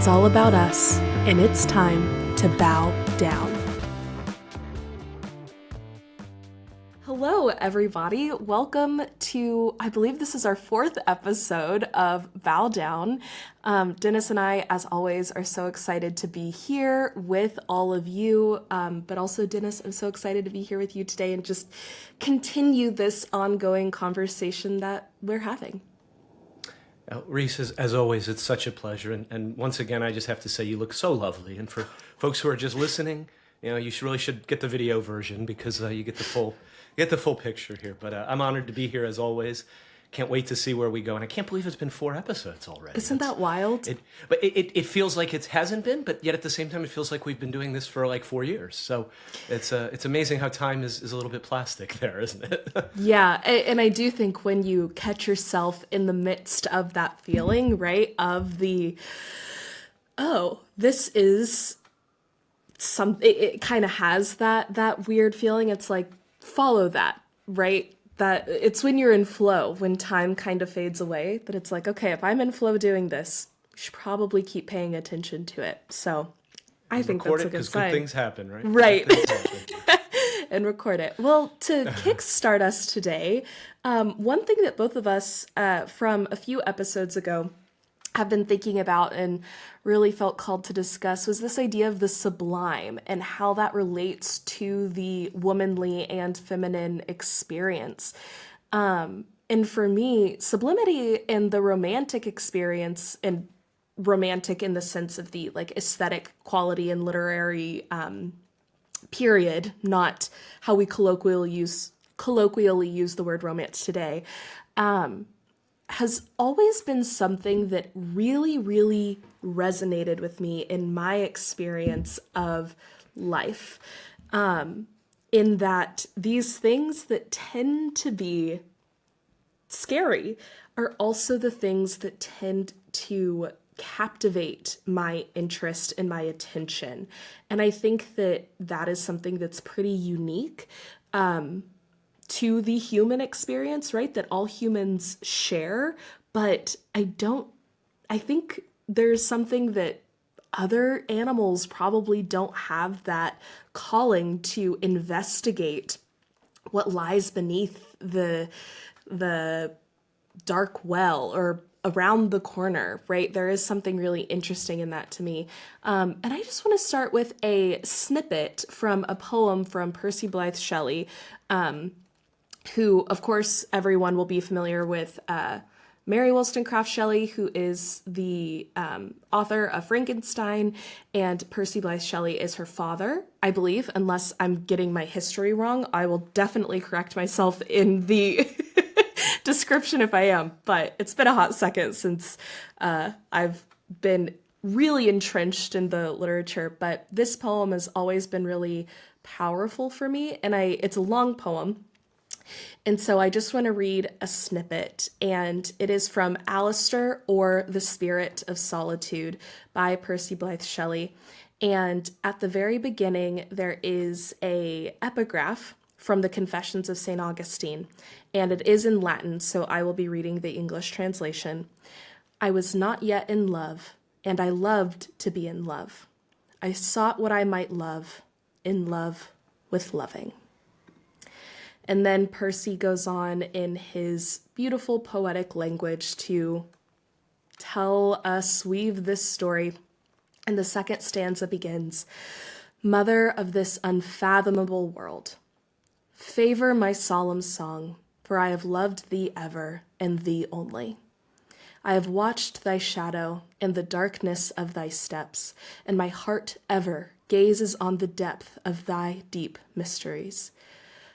It's all about us, and it's time to bow down. Hello, everybody. Welcome to, I believe this is our 4th episode of Bow Down. Dennis and I, as always, are so excited to be here with all of you. But also, Dennis, I'm so excited to be here with you today and just continue this ongoing conversation that we're having. Reese, as always, it's such a pleasure. And once again, I just have to say you look so lovely. And for folks who are just listening, you really should get the video version because you get the full picture here. But I'm honored to be here as always. Can't wait to see where we go. And I can't believe it's been 4 episodes already. Isn't that wild? It feels like it hasn't been, but yet at the same time, it feels like we've been doing this for like 4 years. So it's amazing how time is a little bit plastic there, isn't it? Yeah, and I do think when you catch yourself in the midst of that feeling, right, of the, this is something, it kind of has that weird feeling. It's like, follow that, right? That it's when you're in flow, when time kind of fades away, that it's like, okay, if I'm in flow doing this, you should probably keep paying attention to it. So I think that's a good sign. Good things happen, right? Right. And record it. Well, to kickstart us today, one thing that both of us from a few episodes ago have been thinking about and really felt called to discuss was this idea of the sublime and how that relates to the womanly and feminine experience. And for me, sublimity in the romantic experience, and romantic in the sense of the like aesthetic quality and literary period, not how we colloquially use the word romance today, has always been something that really, really resonated with me in my experience of life. In that these things that tend to be scary are also the things that tend to captivate my interest and my attention. And I think that that is something that's pretty unique to the human experience, right? That all humans share, but I think there's something that other animals probably don't have that calling to investigate what lies beneath the dark well or around the corner, right? There is something really interesting in that to me. And I just want to start with a snippet from a poem from Percy Bysshe Shelley, who, of course, everyone will be familiar with Mary Wollstonecraft Shelley, who is the author of Frankenstein, and Percy Bysshe Shelley is her father, I believe, unless I'm getting my history wrong. I will definitely correct myself in the description if I am, but it's been a hot second since I've been really entrenched in the literature, but this poem has always been really powerful for me, and it's a long poem. And so I just want to read a snippet, and it is from Alistair, or The Spirit of Solitude by Percy Bysshe Shelley. And at the very beginning, there is a epigraph from the Confessions of St. Augustine, and it is in Latin, so I will be reading the English translation. I was not yet in love, and I loved to be in love. I sought what I might love, in love with loving. And then Percy goes on in his beautiful poetic language to tell us, weave this story. And the second stanza begins, Mother of this unfathomable world, favor my solemn song, for I have loved thee ever and thee only. I have watched thy shadow in the darkness of thy steps, and my heart ever gazes on the depth of thy deep mysteries.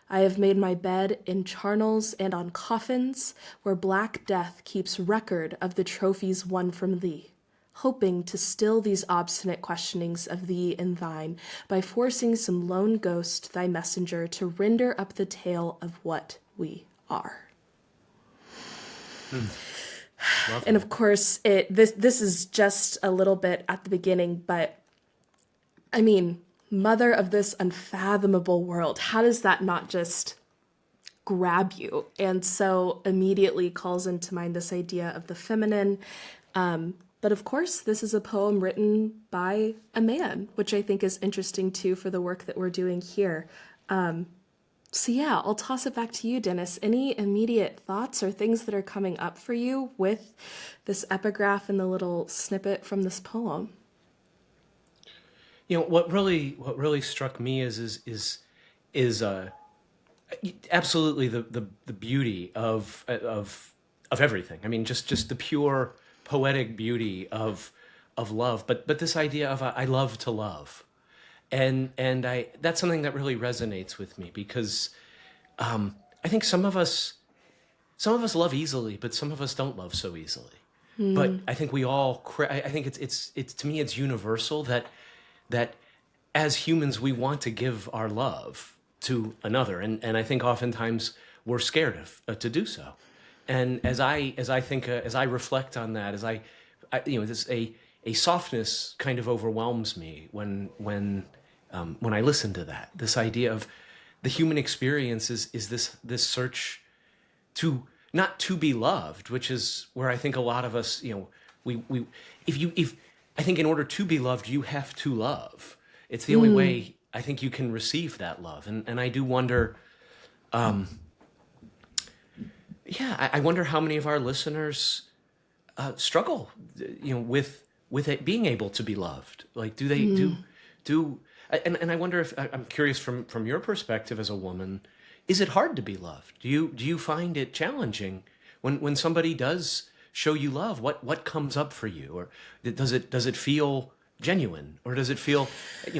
I have made my bed in charnels and on coffins, where black death keeps record of the trophies won from thee, hoping to still these obstinate questionings of thee and thine by forcing some lone ghost, thy messenger, to render up the tale of what we are. And of course, this is just a little bit at the beginning, but I mean, mother of this unfathomable world, how does that not just grab you? And so immediately calls into mind this idea of the feminine, but But of course, this is a poem written by a man, which I think is interesting too for the work that we're doing here. So yeah, I'll toss it back to you, Dennis. Any immediate thoughts or things that are coming up for you with this epigraph and the little snippet from this poem? What really struck me is absolutely the beauty of everything. I mean, just the pure poetic beauty of love, but this idea of I love to love, and I that's something that really resonates with me because I think some of us love easily, but some of us don't love so easily. But I think we all I think it's to me it's universal that as humans we want to give our love to another, and I think oftentimes we're scared to do so. And as I think as I reflect on that, this a softness kind of overwhelms me when I listen to that. This idea of the human experience is this search to not to be loved, which is where I think a lot of us, we if I think in order to be loved, you have to love. It's the only way I think you can receive that love. And I do wonder, I wonder how many of our listeners struggle, with it being able to be loved. Like, do they do? And I wonder if I'm curious from your perspective as a woman, is it hard to be loved? Do you find it challenging when somebody does show you love? What comes up for you, or does it feel genuine, or does it feel,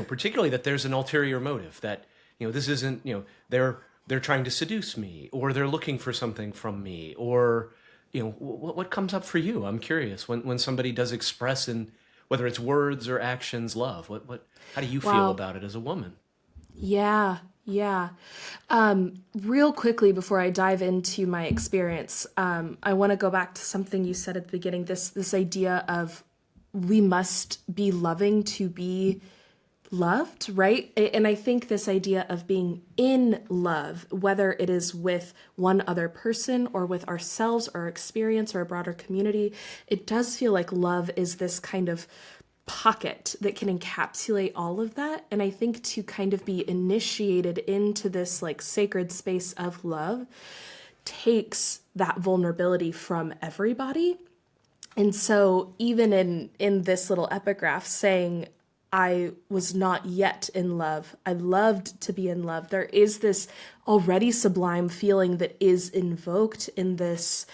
particularly that there's an ulterior motive, that this isn't, they're trying to seduce me, or they're looking for something from me, or what comes up for you? I'm curious when somebody does express in whether it's words or actions love. How do you feel about it as a woman? Yeah. Real quickly before I dive into my experience, I want to go back to something you said at the beginning, this idea of we must be loving to be loved, right? And I think this idea of being in love, whether it is with one other person or with ourselves or our experience or a broader community, it does feel like love is this kind of pocket that can encapsulate all of that. And I think to kind of be initiated into this like sacred space of love takes that vulnerability from everybody. And so even in this little epigraph saying, I was not yet in love, I loved to be in love, there is this already sublime feeling that is invoked in this.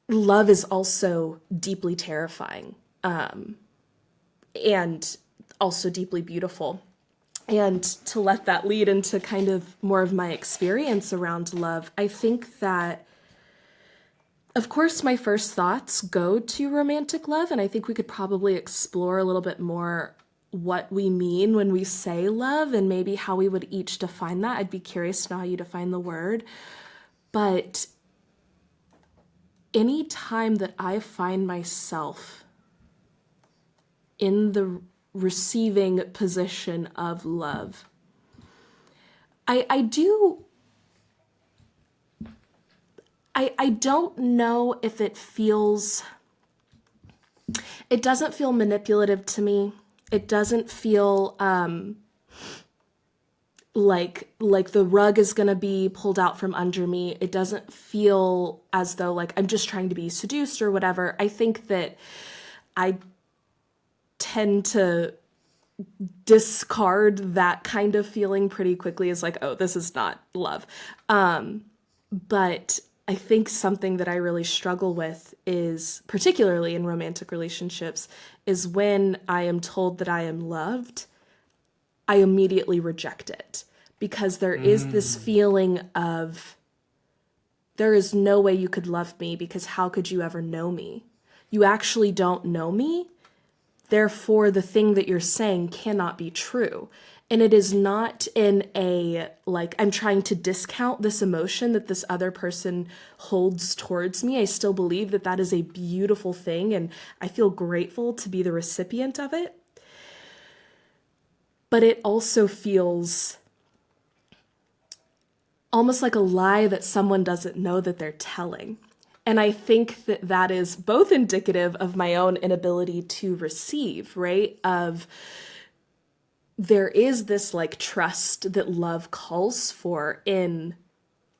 Love is also deeply terrifying, and also deeply beautiful. And to let that lead into kind of more of my experience around love, I think that, of course, my first thoughts go to romantic love, and I think we could probably explore a little bit more what we mean when we say love and maybe how we would each define that. I'd be curious to know how you define the word. But any time that I find myself in the receiving position of love, I don't know if it doesn't feel manipulative to me. It doesn't feel like the rug is going to be pulled out from under me. It doesn't feel as though like I'm just trying to be seduced or whatever. I think that I tend to discard that kind of feeling pretty quickly as like, oh, this is not love. But I think something that I really struggle with is, particularly in romantic relationships, is when I am told that I am loved, I immediately reject it, because there is this feeling of, there is no way you could love me, because how could you ever know me? You actually don't know me. Therefore, the thing that you're saying cannot be true. And it is not in a, like, I'm trying to discount this emotion that this other person holds towards me. I still believe that that is a beautiful thing, and I feel grateful to be the recipient of it. But it also feels almost like a lie that someone doesn't know that they're telling. And I think that that is both indicative of my own inability to receive, right? Of there is this like trust that love calls for in,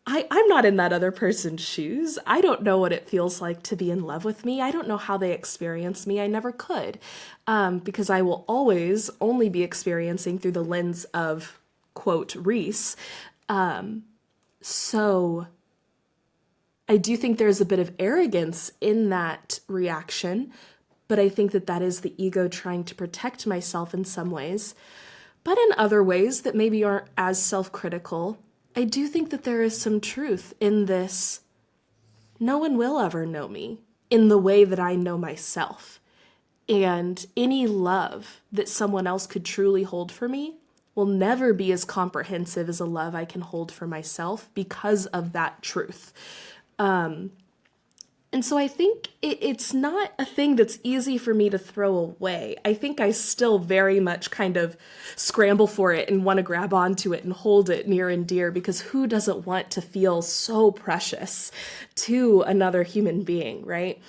I'm not in that other person's shoes. I don't know what it feels like to be in love with me. I don't know how they experience me. I never could, because I will always only be experiencing through the lens of, quote, Reese. So I do think there's a bit of arrogance in that reaction, but I think that that is the ego trying to protect myself in some ways. But in other ways that maybe aren't as self-critical, I do think that there is some truth in this. No one will ever know me in the way that I know myself. And any love that someone else could truly hold for me will never be as comprehensive as a love I can hold for myself because of that truth. And so I think it's not a thing that's easy for me to throw away. I think I still very much kind of scramble for it and want to grab onto it and hold it near and dear, because who doesn't want to feel so precious to another human being, right?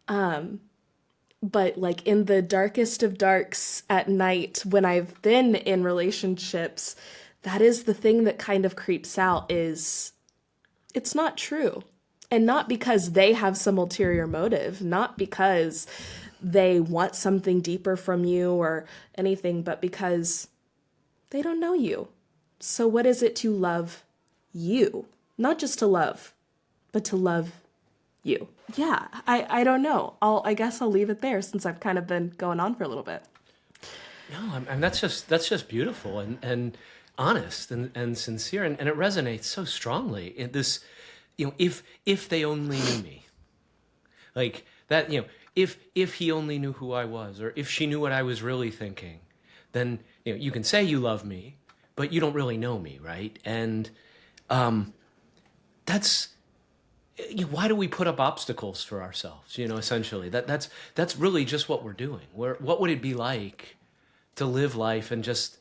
But like in the darkest of darks at night, when I've been in relationships, that is the thing that kind of creeps out, is it's not true. And not because they have some ulterior motive, not because they want something deeper from you or anything, but because they don't know you. So what is it to love you? Not just to love, but to love you. Yeah, I don't know. I guess I'll leave it there since I've kind of been going on for a little bit. No, and that's just beautiful and honest and sincere, and it resonates so strongly in this. If they only knew me, like that, if he only knew who I was, or if she knew what I was really thinking, then, you can say you love me, but you don't really know me, right? And that's, why do we put up obstacles for ourselves? Essentially, that's really just what we're doing. What would it be like to live life and just,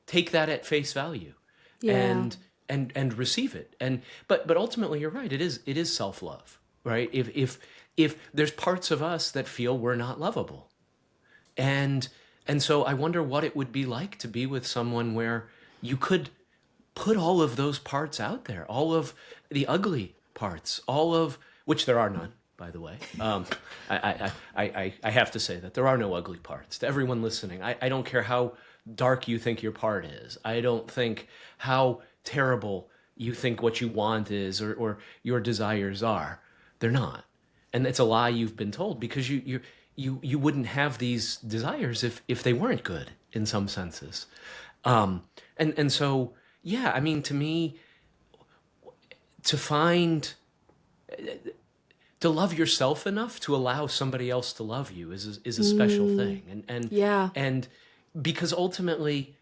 take that at face value? Yeah. And receive it, but ultimately you're right. It is self-love, right? If there's parts of us that feel we're not lovable, and so I wonder what it would be like to be with someone where you could put all of those parts out there, all of the ugly parts, all of which there are none, by the way. I have to say that there are no ugly parts. To everyone listening, I don't care how dark you think your part is. I don't think how terrible you think what you want is, or your desires are. They're not. And it's a lie you've been told, because you wouldn't have these desires if they weren't good in some senses. And so, yeah, I mean, to me, to love yourself enough to allow somebody else to love you is a special thing. And because ultimately,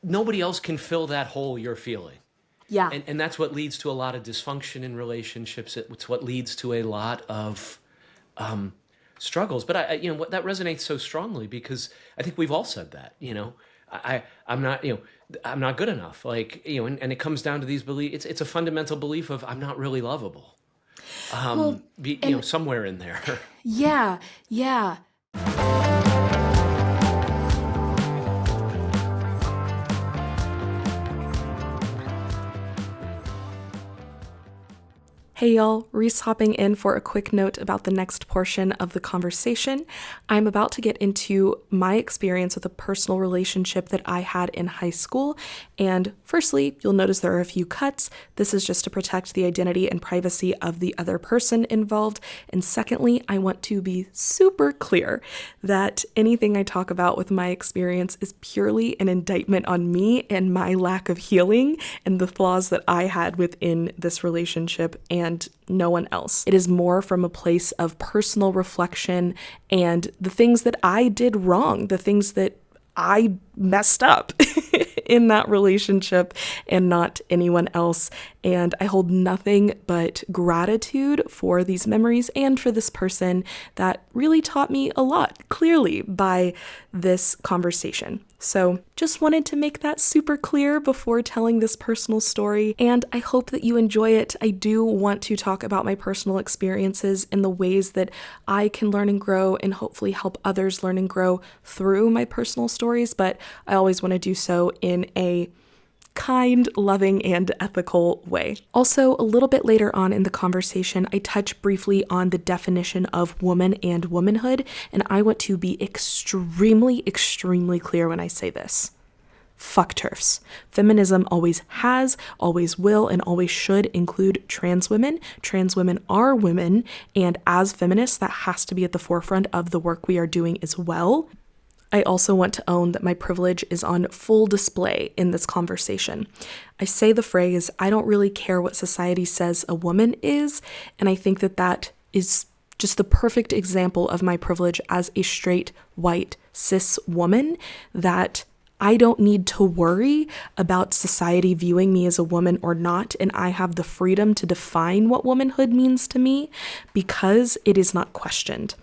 nobody else can fill that hole you're feeling. Yeah. And that's what leads to a lot of dysfunction in relationships. It's what leads to a lot of struggles. But what that resonates so strongly, because I think we've all said that. I'm not good enough. Like, and it comes down to these beliefs. It's a fundamental belief of I'm not really lovable. Somewhere in there. Yeah. Yeah. Hey y'all, Reese hopping in for a quick note about the next portion of the conversation. I'm about to get into my experience with a personal relationship that I had in high school. And firstly, you'll notice there are a few cuts. This is just to protect the identity and privacy of the other person involved. And secondly, I want to be super clear that anything I talk about with my experience is purely an indictment on me and my lack of healing and the flaws that I had within this relationship and no one else. It is more from a place of personal reflection and the things that I did wrong, the things that I messed up in that relationship and not anyone else. And I hold nothing but gratitude for these memories and for this person that really taught me a lot, clearly, by this conversation. So just wanted to make that super clear before telling this personal story, and I hope that you enjoy it. I do want to talk about my personal experiences and the ways that I can learn and grow and hopefully help others learn and grow through my personal stories, but I always want to do so in a kind, loving, and ethical way. Also, a little bit later on in the conversation, I touch briefly on the definition of woman and womanhood, and I want to be extremely, extremely clear when I say this. Fuck TERFs. Feminism always has, always will, and always should include trans women. Trans women are women, and as feminists, that has to be at the forefront of the work we are doing as well. I also want to own that my privilege is on full display in this conversation. I say the phrase, I don't really care what society says a woman is, and I think that that is just the perfect example of my privilege as a straight, white, cis woman, that I don't need to worry about society viewing me as a woman or not, and I have the freedom to define what womanhood means to me because it is not questioned.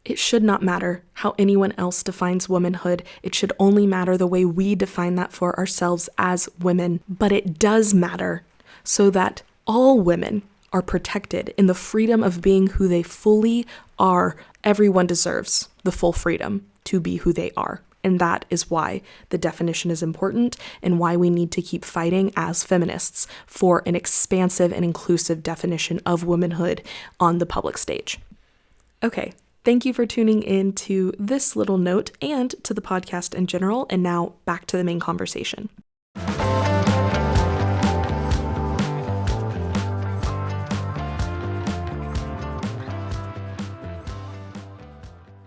It should not matter how anyone else defines womanhood. It should only matter the way we define that for ourselves as women. But it does matter so that all women are protected in the freedom of being who they fully are. Everyone deserves the full freedom to be who they are. And that is why the definition is important and why we need to keep fighting as feminists for an expansive and inclusive definition of womanhood on the public stage. Okay. Thank you for tuning in to this little note and to the podcast in general. And now back to the main conversation.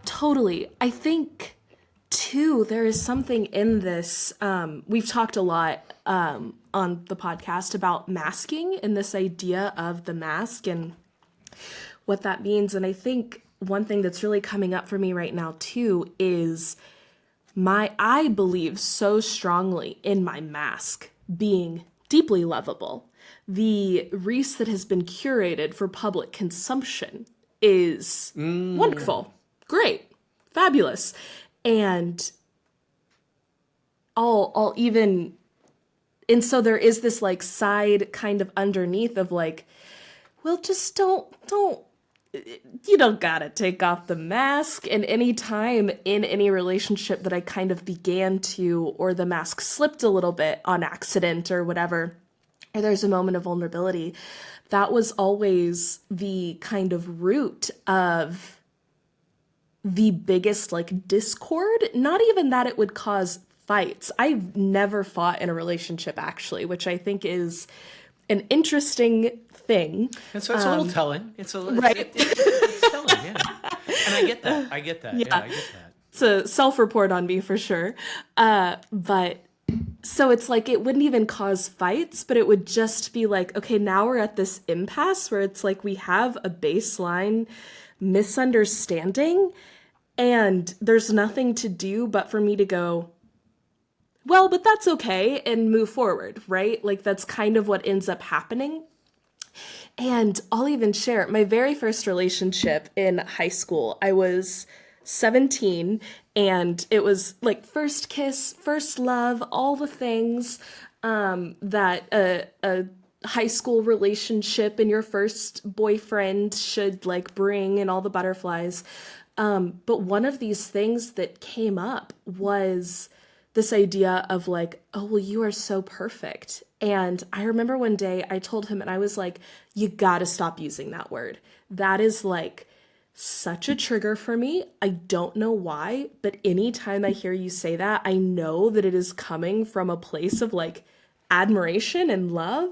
Totally. I think, too, there is something in this. We've talked a lot on the podcast about masking and this idea of the mask and what that means. And I think one thing that's really coming up for me right now, too, is I believe so strongly in my mask being deeply lovable. The Reese that has been curated for public consumption is wonderful, great, fabulous. And I'll even, and so there is this like side kind of underneath of like, well, just don't, you don't gotta take off the mask. And any time in any relationship that I kind of began to, or the mask slipped a little bit on accident or whatever, or there's a moment of vulnerability, that was always the kind of root of the biggest like discord. Not even that it would cause fights. I've never fought in a relationship actually, which I think is an interesting thing. And so it's a little telling. It's a little, right. it's telling, yeah. And I get that. I get that. Yeah, I get that. It's a self-report on me for sure. But so it's like it wouldn't even cause fights, but it would just be like, okay, now we're at this impasse where it's like we have a baseline misunderstanding and there's nothing to do but for me to go, well, but that's okay, and move forward, right? Like that's kind of what ends up happening. And I'll even share my very first relationship in high school. I was 17 and it was like first kiss, first love, all the things that a high school relationship and your first boyfriend should like bring and all the butterflies. But one of these things that came up was this idea of like, oh, well, you are so perfect. And I remember one day I told him and I was like, you gotta stop using that word. That is like such a trigger for me. I don't know why, but anytime I hear you say that, I know that it is coming from a place of like admiration and love.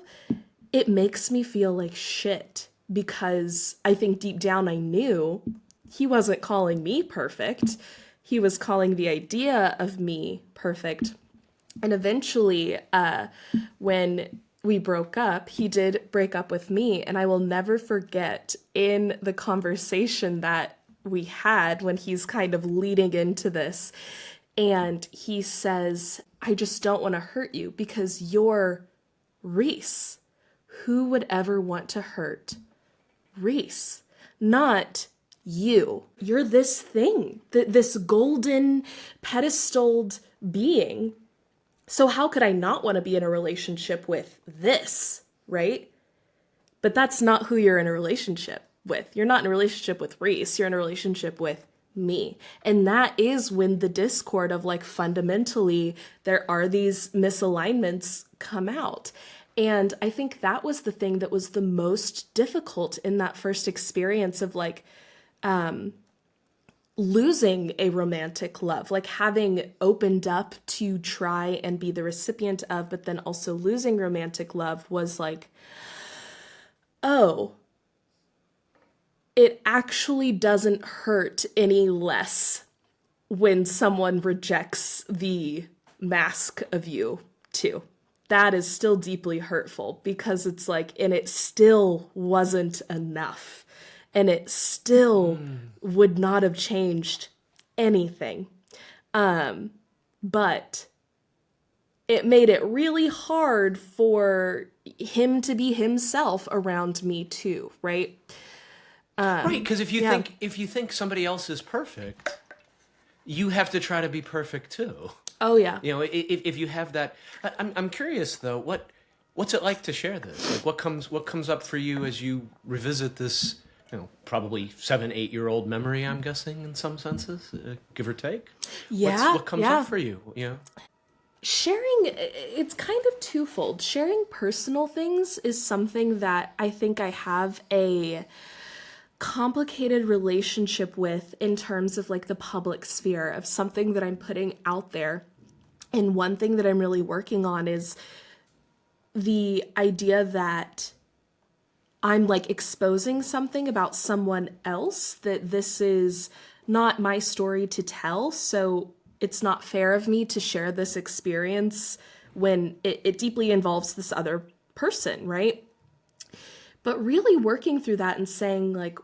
It makes me feel like shit because I think deep down I knew he wasn't calling me perfect. He was calling the idea of me perfect. And eventually, when we broke up, he did break up with me. And I will never forget in the conversation that we had when he's kind of leading into this. And he says, I just don't want to hurt you because you're Reese. Who would ever want to hurt Reese? Not you. You're this thing, this golden pedestaled being. So how could I not want to be in a relationship with this, right? But that's not who you're in a relationship with. You're not in a relationship with Reese. You're in a relationship with me. And that is when the discord of like fundamentally there are these misalignments come out. And I think that was the thing that was the most difficult in that first experience of like losing a romantic love, like having opened up to try and be the recipient of, but then also losing romantic love was like, oh, it actually doesn't hurt any less when someone rejects the mask of you too. That is still deeply hurtful because it's like, and it still wasn't enough. And it still would not have changed anything. But it made it really hard for him to be himself around me too, right? Right, because if you think somebody else is perfect, you have to try to be perfect too. Oh yeah. You know, if you have that, I'm curious though, what's it like to share this? Like, what comes up for you as you revisit this? You know, probably 7-8-year-old memory, I'm guessing, in some senses, give or take. Yeah. What comes up for you? You know, sharing, it's kind of twofold. Sharing personal things is something that I think I have a complicated relationship with in terms of like the public sphere of something that I'm putting out there. And one thing that I'm really working on is the idea that I'm like exposing something about someone else, that this is not my story to tell. So it's not fair of me to share this experience when it deeply involves this other person, right? But really working through that and saying like,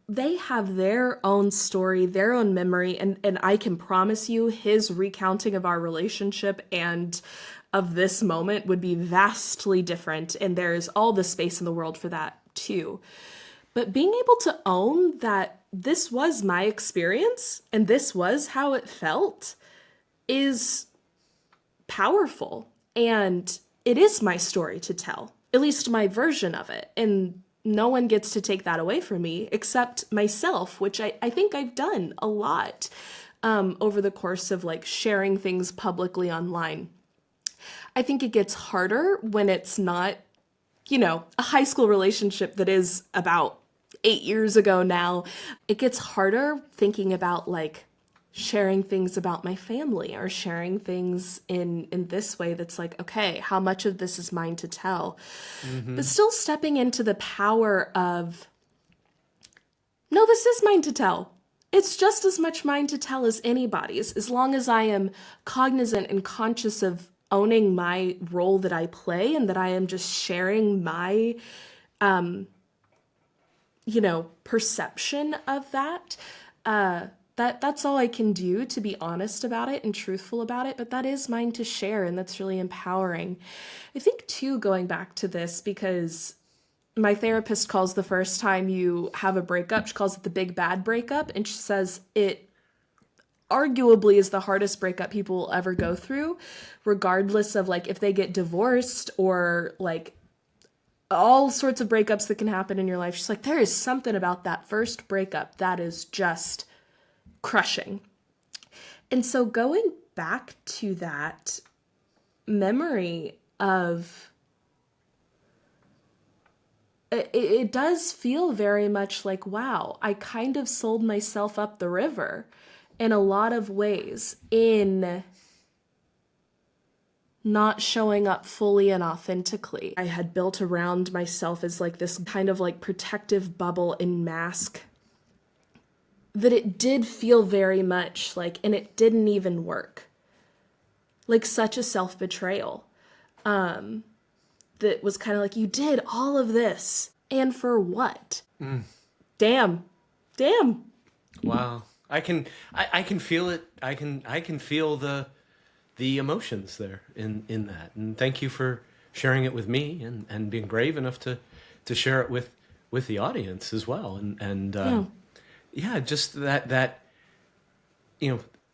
they have their own story, their own memory, and I can promise you his recounting of our relationship and of this moment would be vastly different, and there's all the space in the world for that too. But being able to own that this was my experience and this was how it felt is powerful, and it is my story to tell, at least my version of it, and no one gets to take that away from me except myself, which I think I've done a lot over the course of like sharing things publicly online. I think it gets harder when it's not, you know, a high school relationship that is about 8 years ago now. It gets harder thinking about like sharing things about my family or sharing things in this way that's like, okay, how much of this is mine to tell? Mm-hmm. But still stepping into the power of, no, this is mine to tell. It's just as much mine to tell as anybody's, as long as I am cognizant and conscious of owning my role that I play and that I am just sharing my, perception of that. That's all I can do to be honest about it and truthful about it, but that is mine to share, and that's really empowering. I think, too, going back to this, because my therapist calls the first time you have a breakup, she calls it the big bad breakup, and she says it arguably is the hardest breakup people will ever go through, regardless of, like, if they get divorced or, like, all sorts of breakups that can happen in your life. She's like, there is something about that first breakup that is just crushing. And so going back to that memory of it does feel very much like, wow, I kind of sold myself up the river in a lot of ways in not showing up fully and authentically. I had built around myself as like this kind of like protective bubble and mask that it did feel very much like, and it didn't even work. Like such a self-betrayal. That was kind of like, you did all of this, and for what? Damn. Wow. I can feel it. I can feel the emotions there in that. And thank you for sharing it with me and being brave enough to share it with the audience as well. And yeah, just that,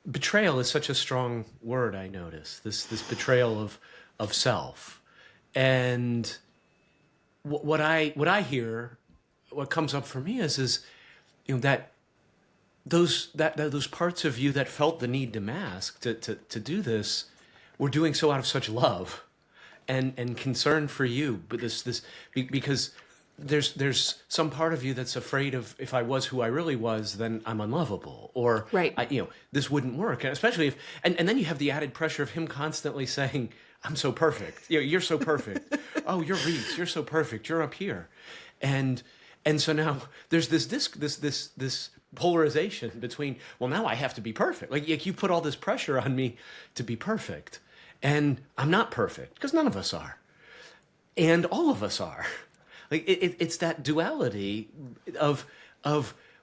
betrayal is such a strong word. I notice this betrayal of self, and what I hear, what comes up for me is that those parts of you that felt the need to mask to do this were doing so out of such love and concern for you, but because there's some part of you that's afraid of, if I was who I really was, then I'm unlovable, or Right. this wouldn't work, and especially if and then you have the added pressure of him constantly saying, I'm so perfect, you're so perfect, oh, you're Reese, you're so perfect, you're up here, and so now there's this polarization between, well, now I have to be perfect, like you put all this pressure on me to be perfect, and I'm not perfect, because none of us are, and all of us are. Like it's that duality of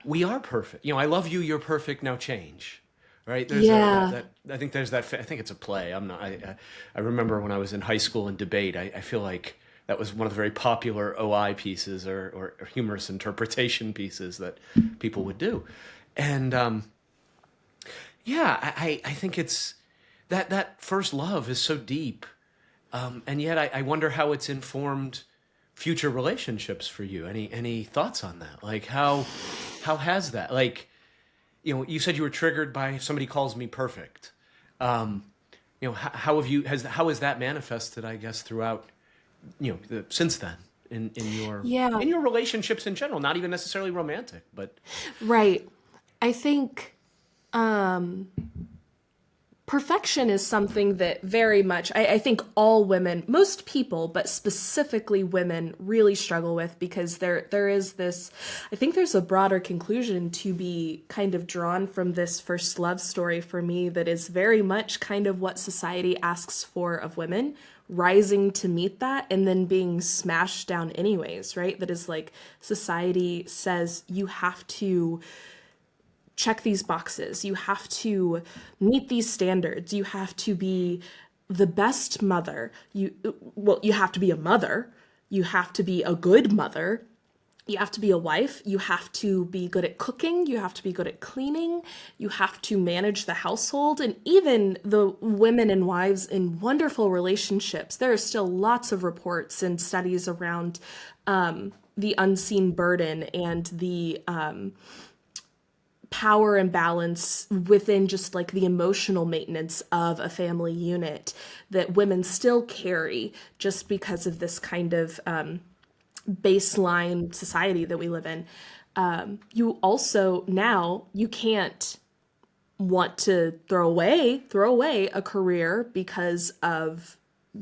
we are perfect. I love you. You're perfect. Now change, right? There's Yeah. I think there's that. I think it's a play. I'm not. I remember when I was in high school in debate. I feel like that was one of the very popular OI pieces or humorous interpretation pieces that people would do, and I think it's that first love is so deep, and yet I wonder how it's informed future relationships for you. Any thoughts on that? Like how has that, like, you said you were triggered by if somebody calls me perfect. How has that manifested, I guess, throughout, since then in your Yeah. in your relationships in general, not even necessarily romantic, but Right. I think perfection is something that very much, I think all women, most people, but specifically women, really struggle with, because there is this, I think there's a broader conclusion to be kind of drawn from this first love story for me that is very much kind of what society asks for of women, rising to meet that and then being smashed down anyways, right? That is like, society says you have to check these boxes. You have to meet these standards. You have to be the best mother. You have to be a mother. You have to be a good mother. You have to be a wife. You have to be good at cooking. You have to be good at cleaning. You have to manage the household. And even the women and wives in wonderful relationships, there are still lots of reports and studies around the unseen burden and the power imbalance within just like the emotional maintenance of a family unit that women still carry, just because of this kind of baseline society that we live in. You also, now you can't want to throw away a career because of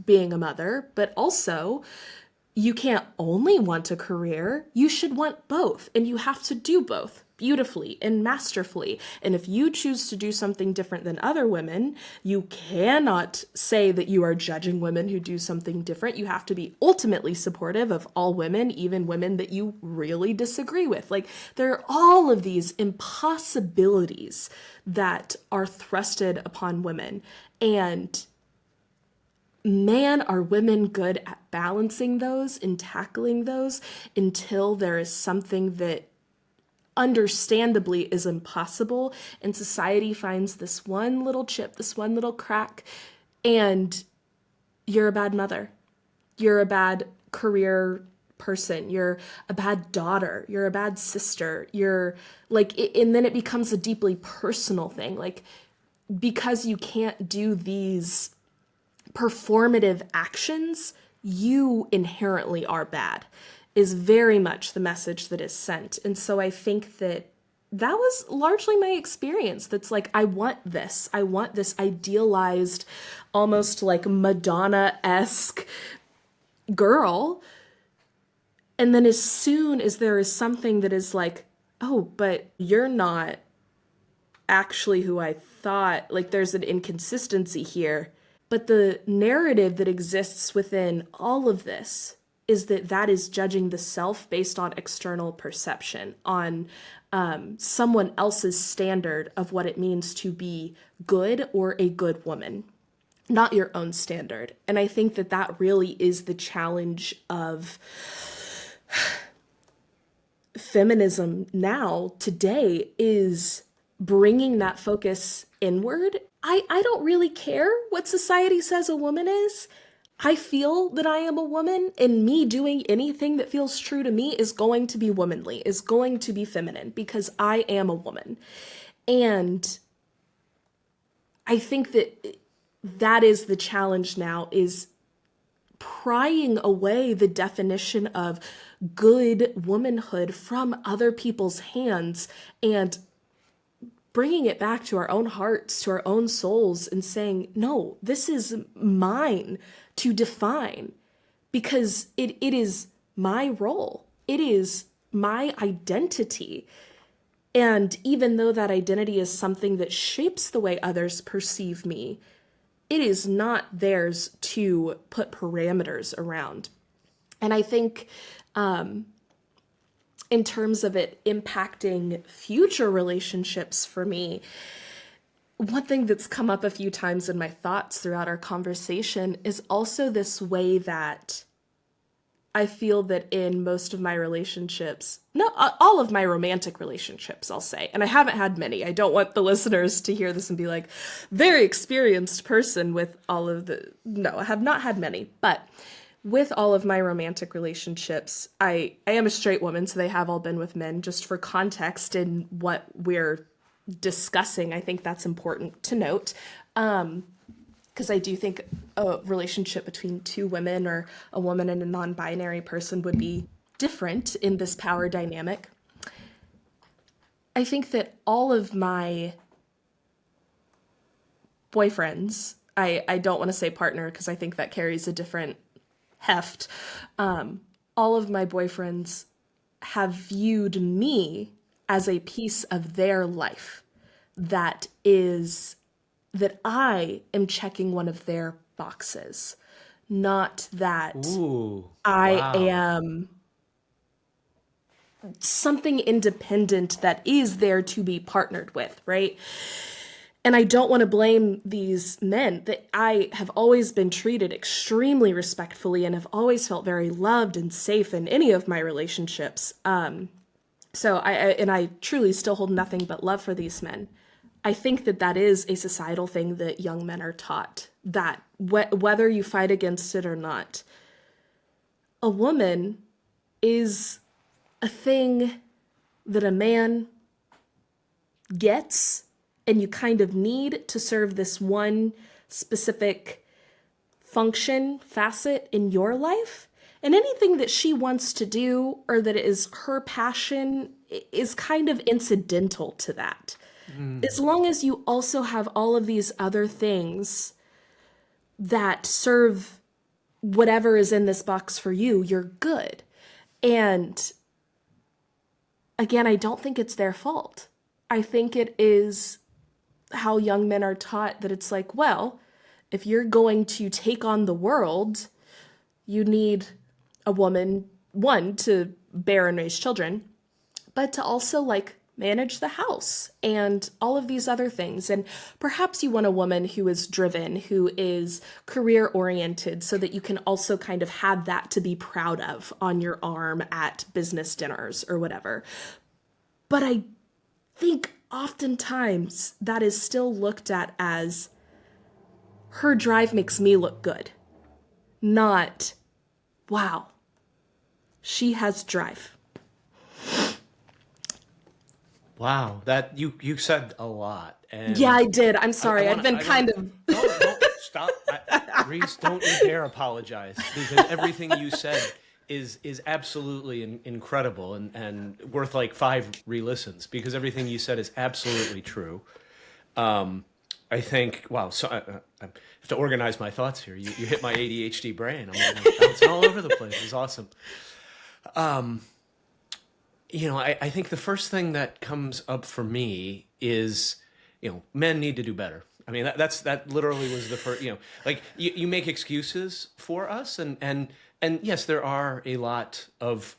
being a mother, but also you can't only want a career. You should want both, and you have to do both beautifully and masterfully. And if you choose to do something different than other women, you cannot say that you are judging women who do something different. You have to be ultimately supportive of all women, even women that you really disagree with. Like, there are all of these impossibilities that are thrusted upon women. And man, are women good at balancing those and tackling those until there is something that understandably is impossible, and society finds this one little chip, this one little crack, and you're a bad mother. You're a bad career person. You're a bad daughter. You're a bad sister. You're like, and then it becomes a deeply personal thing. Like, because you can't do these performative actions, you inherently are bad, is very much the message that is sent. And so I think that was largely my experience. That's like, I want this idealized, almost like Madonna-esque girl. And then as soon as there is something that is like, oh, but you're not actually who I thought, like there's an inconsistency here. But the narrative that exists within all of this is that is judging the self based on external perception, on someone else's standard of what it means to be good or a good woman, not your own standard. And I think that really is the challenge of feminism now, today, is bringing that focus inward. I don't really care what society says a woman is. I feel that I am a woman, and me doing anything that feels true to me is going to be womanly, is going to be feminine, because I am a woman. And I think that that is the challenge now, is prying away the definition of good womanhood from other people's hands and bringing it back to our own hearts, to our own souls, and saying, no, this is mine to define, because it is my role. It is my identity. And even though that identity is something that shapes the way others perceive me, it is not theirs to put parameters around. And I think in terms of it impacting future relationships for me, one thing that's come up a few times in my thoughts throughout our conversation is also this way that I feel that in most of my relationships, no, all of my romantic relationships, I'll say, and I haven't had many. I don't want the listeners to hear this and be like, very experienced person with all of the, no, I have not had many, but with all of my romantic relationships, I am a straight woman, so they have all been with men. Just for context in what we're discussing, I think that's important to note. Because I do think a relationship between two women or a woman and a non-binary person would be different in this power dynamic. I think that all of my boyfriends, I don't want to say partner because I think that carries a different heft. All of my boyfriends have viewed me as a piece of their life that I am checking one of their boxes, not that Ooh, I wow. am something independent that is there to be partnered with, right? And I don't want to blame these men. That I have always been treated extremely respectfully and have always felt very loved and safe in any of my relationships. So I truly still hold nothing but love for these men. I think that that is a societal thing that young men are taught, that whether you fight against it or not, a woman is a thing that a man gets and you kind of need to serve this one specific function, facet in your life. And anything that she wants to do or that is her passion is kind of incidental to that. As long as you also have all of these other things that serve whatever is in this box for you, you're good. And again, I don't think it's their fault. I think it is how young men are taught that it's like, well, if you're going to take on the world, you need a woman, one, to bear and raise children, but to also like manage the house and all of these other things. And perhaps you want a woman who is driven, who is career oriented, so that you can also kind of have that to be proud of on your arm at business dinners or whatever. But I think oftentimes that is still looked at as her drive makes me look good, not, wow, she has drive. Wow, that you said a lot. And Yeah, I did. I'm sorry. I've been kind of... Don't stop. Reese, don't you dare apologize, because everything you said is absolutely incredible and worth like 5 re-listens, because everything you said is absolutely true. I think, wow, so I have to organize my thoughts here. You hit my ADHD brain. I'm bouncing all over the place. It's awesome. I think the first thing that comes up for me is, men need to do better. I mean, that literally was the first, like you make excuses for us, and yes, there are a lot of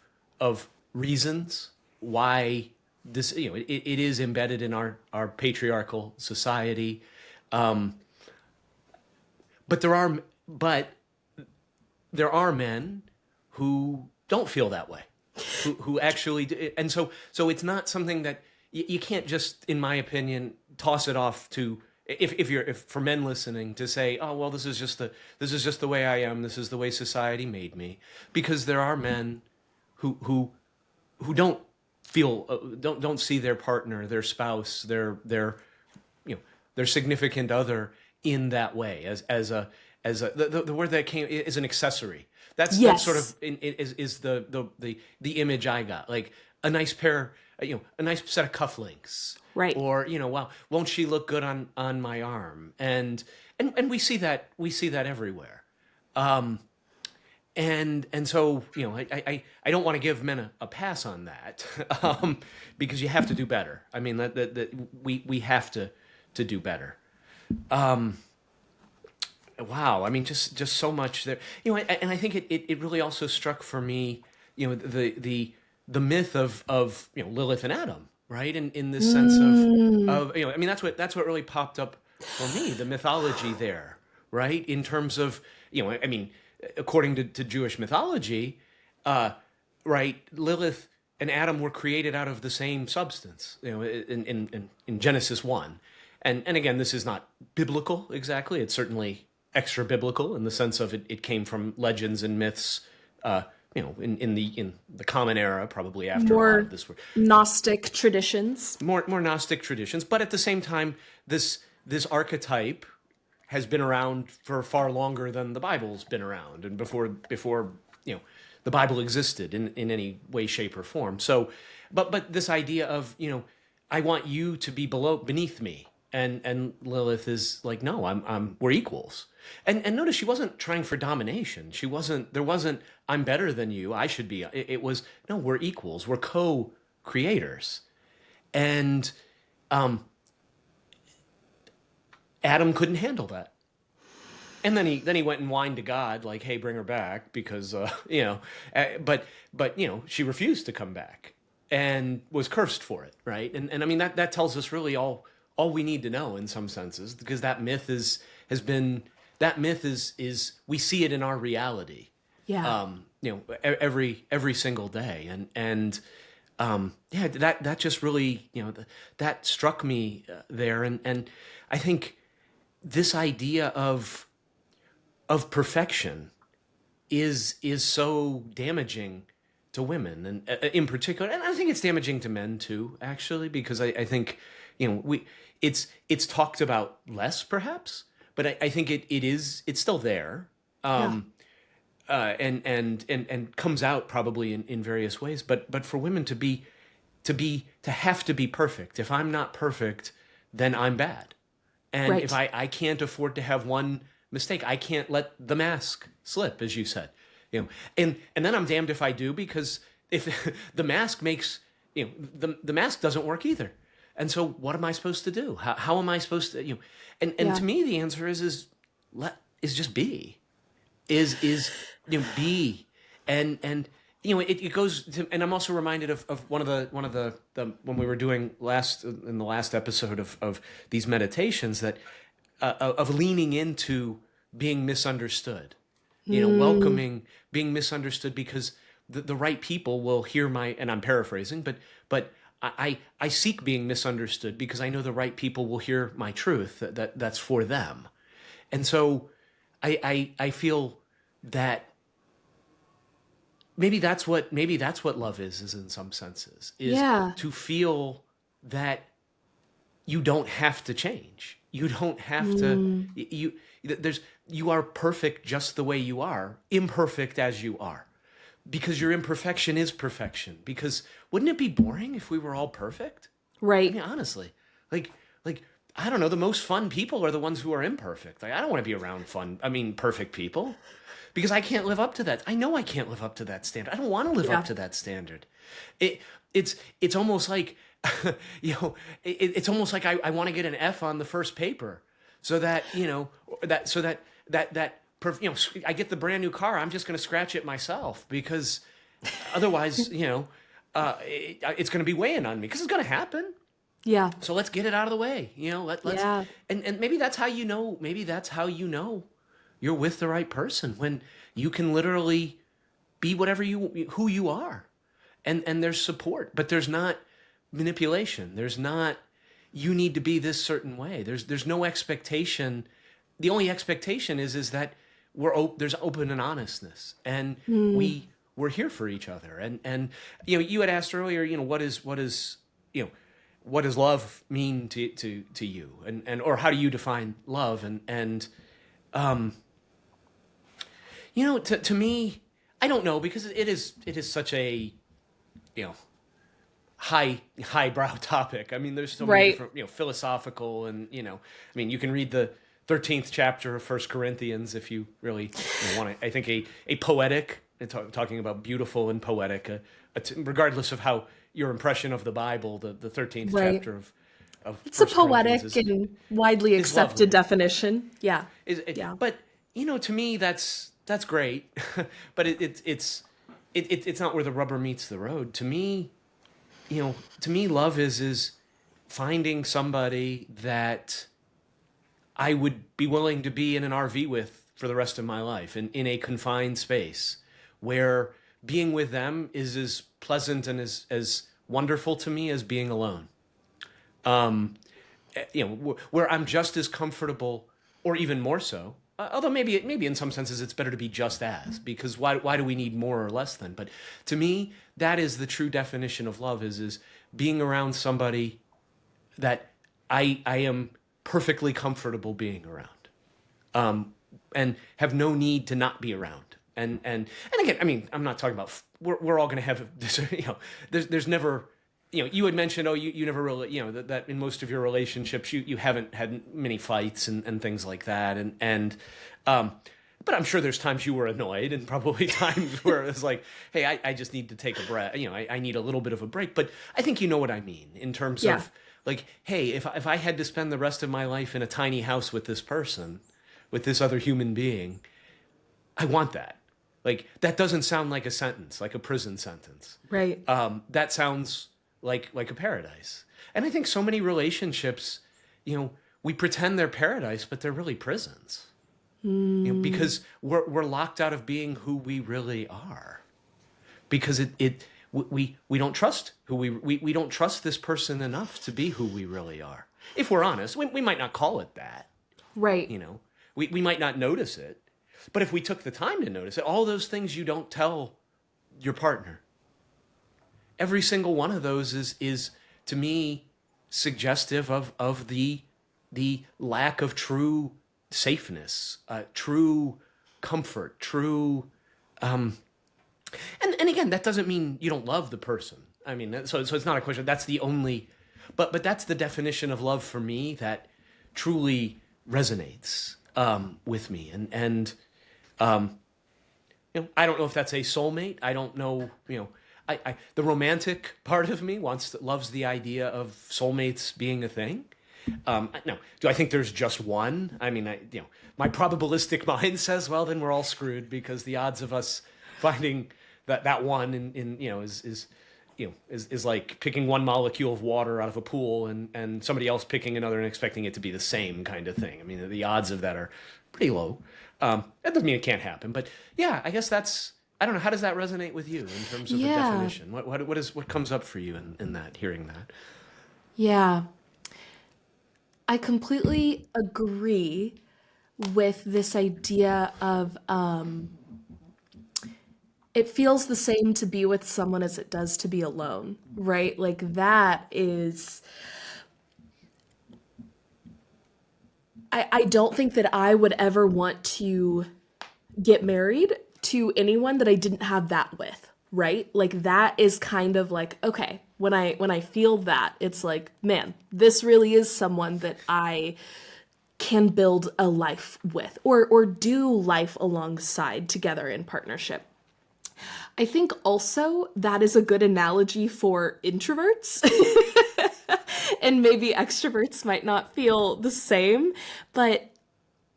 reasons why this, it is embedded in our patriarchal society. But there are men who don't feel that way, who actually do, and so it's not something that you can't just, in my opinion, toss it off to, if for men listening, to say, oh well, this is just the way I am, this is the way society made me, because there are men who don't feel don't see their partner, their spouse, their their significant other in that way, as the word that came is an accessory. That's sort of is the image I got, like a nice pair, a nice set of cufflinks, right? Or wow, won't she look good on my arm? And we see that everywhere. And so I don't want to give men a pass on that, because you have to do better. I mean that we have to do better. Wow, I mean just so much there. And I think it really also struck for me, the myth of Lilith and Adam, right? In this sense of I mean that's what really popped up for me, the mythology there, right? In terms of I mean, according to Jewish mythology, right, Lilith and Adam were created out of the same substance, in Genesis 1. And again, this is not biblical exactly. It's certainly extra biblical in the sense of it came from legends and myths, in the Common Era, probably after more a lot of this work. Gnostic traditions. More Gnostic traditions, but at the same time, this archetype has been around for far longer than the Bible's been around, and before the Bible existed in any way, shape, or form. So, but this idea of I want you to be beneath me, and Lilith is like, no, we're equals. And notice she wasn't trying for domination. There wasn't I'm better than you, I should be. It was, no, we're equals. We're co-creators. And Adam couldn't handle that. And then he went and whined to God, like, hey, bring her back, because but she refused to come back and was cursed for it, right? And I mean that tells us really all we need to know in some senses, because that myth is we see it in our reality. Yeah. Every single day. And that just really, that struck me there. And I think this idea of perfection is so damaging to women, and in particular, and I think it's damaging to men too, actually, because I think, it's talked about less perhaps, but I think it's still there. And comes out probably in various ways, but for women to have to be perfect. If I'm not perfect, then I'm bad. And right. If I can't afford to have one mistake, I can't let the mask slip, as you said. And then I'm damned if I do, because if the mask makes, the mask doesn't work either. And so what am I supposed to do? How am I supposed to, and to me, the answer is just be. Is be, and it goes to, and I'm also reminded of one of the when we were doing in the last episode of these meditations, that of leaning into being misunderstood, welcoming being misunderstood, because the right people will hear and I'm paraphrasing, but I seek being misunderstood because I know the right people will hear my truth that's for them, and so I feel that maybe that's what love is in some senses, is to feel that you don't have to change. You don't have to, you are perfect just the way you are, imperfect as you are, because your imperfection is perfection. Because wouldn't it be boring if we were all perfect? Right. I mean, honestly, like, I don't know, the most fun people are the ones who are imperfect. Like, I don't want to be around perfect people, because I can't live up to that. I know I can't live up to that standard. I don't want to live up to that standard. It's almost like, it's almost like I want to get an F on the first paper, so that, I get the brand new car. I'm just going to scratch it myself, because otherwise, it's going to be weighing on me, because it's going to happen. Yeah. So let's get it out of the way. Let's and maybe that's how you're with the right person, when you can literally be who you are, and there's support, but there's not manipulation. There's not, you need to be this certain way. There's no expectation. The only expectation is that there's open and honestness, and we're here for each other. And you had asked earlier, what does love mean to you, and or how do you define love? And to me, I don't know, because it is such a highbrow topic. I mean, there's so many different philosophical, and you can read the 13th chapter of First Corinthians if you really want to. I think a poetic, talking about beautiful and poetic, regardless of how your impression of the Bible, the 13th chapter of it's a First poetic Corinthians and widely accepted definition. Yeah. Yeah. But to me, that's great, but it's not where the rubber meets the road. To me, love is finding somebody that I would be willing to be in an RV with for the rest of my life, in a confined space, where being with them is as pleasant and as wonderful to me as being alone. Where I'm just as comfortable, or even more so. Although maybe in some senses it's better to be just as, because why do we need more or less than? But to me, that is the true definition of love, is being around somebody that I am perfectly comfortable being around, and have no need to not be around. And again, I mean, I'm not talking about, we're all going to have this, there's never, you had mentioned, you never really, that in most of your relationships, you haven't had many fights and things like that. But I'm sure there's times you were annoyed, and probably times where it was like, hey, I just need to take a breath. I need a little bit of a break. But I think you know what I mean, in terms of like, hey, if I had to spend the rest of my life in a tiny house with this person, with this other human being, I want that. Like, that doesn't sound like a sentence, like a prison sentence. Right. That sounds like a paradise. And I think so many relationships, we pretend they're paradise, but they're really prisons. Because we're locked out of being who we really are. Because we don't trust who we don't trust this person enough to be who we really are. If we're honest, we might not call it that. Right. We might not notice it. But if we took the time to notice it, all those things you don't tell your partner, every single one of those is to me suggestive of the lack of true safeness, true comfort, true. And again, that doesn't mean you don't love the person. I mean, so it's not a question. That's the only, but that's the definition of love for me that truly resonates with me. And I don't know if that's a soulmate. I don't know. The romantic part of me loves the idea of soulmates being a thing. No, do I think there's just one? I mean, my probabilistic mind says, well, then we're all screwed, because the odds of us finding that one is like picking one molecule of water out of a pool and somebody else picking another and expecting it to be the same kind of thing. I mean, the odds of that are pretty low. That doesn't mean it can't happen, but yeah, I guess I don't know. How does that resonate with you in terms of a definition? What comes up for you in that, hearing that? Yeah. I completely agree with this idea of it feels the same to be with someone as it does to be alone, right? Like, that is, I don't think that I would ever want to get married to anyone that I didn't have that with, right? Like, that is kind of like, okay, when I feel that, it's like, man, this really is someone that I can build a life with, or do life alongside together in partnership. I think also that is a good analogy for introverts. And maybe extroverts might not feel the same, but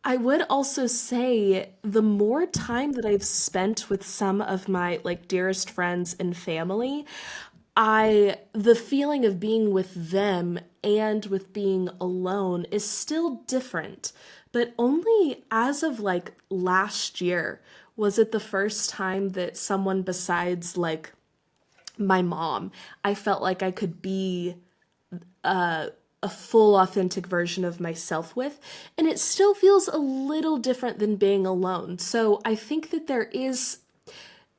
I would also say the more time that I've spent with some of my dearest friends and family, the feeling of being with them and with being alone is still different. But only as of last year was it the first time that someone besides my mom. I felt like I could be a full authentic version of myself with, and it still feels a little different than being alone. So I think that there is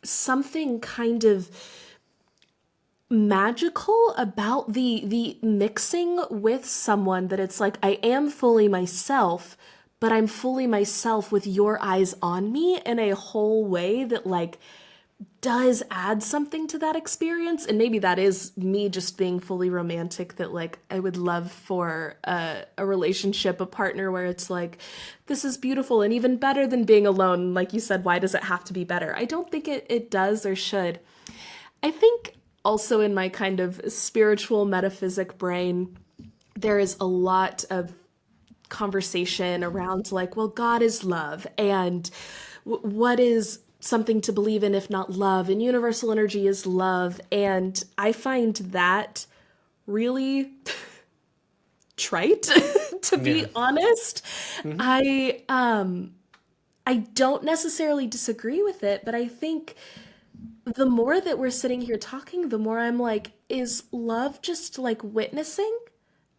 something kind of magical about the mixing with someone, that it's like I am fully myself, but I'm fully myself with your eyes on me in a whole way that like does add something to that experience. And maybe that is me just being fully romantic, that like I would love for a relationship, a partner where it's like, this is beautiful and even better than being alone. Like you said, why does it have to be better? I don't think it does or should. I think also in my kind of spiritual metaphysic brain, there is a lot of conversation around like, well, God is love, and what is something to believe in if not love, and universal energy is love. And I find that really trite to be honest. I don't necessarily disagree with it, but I think the more that we're sitting here talking, the more I'm like, is love just like witnessing?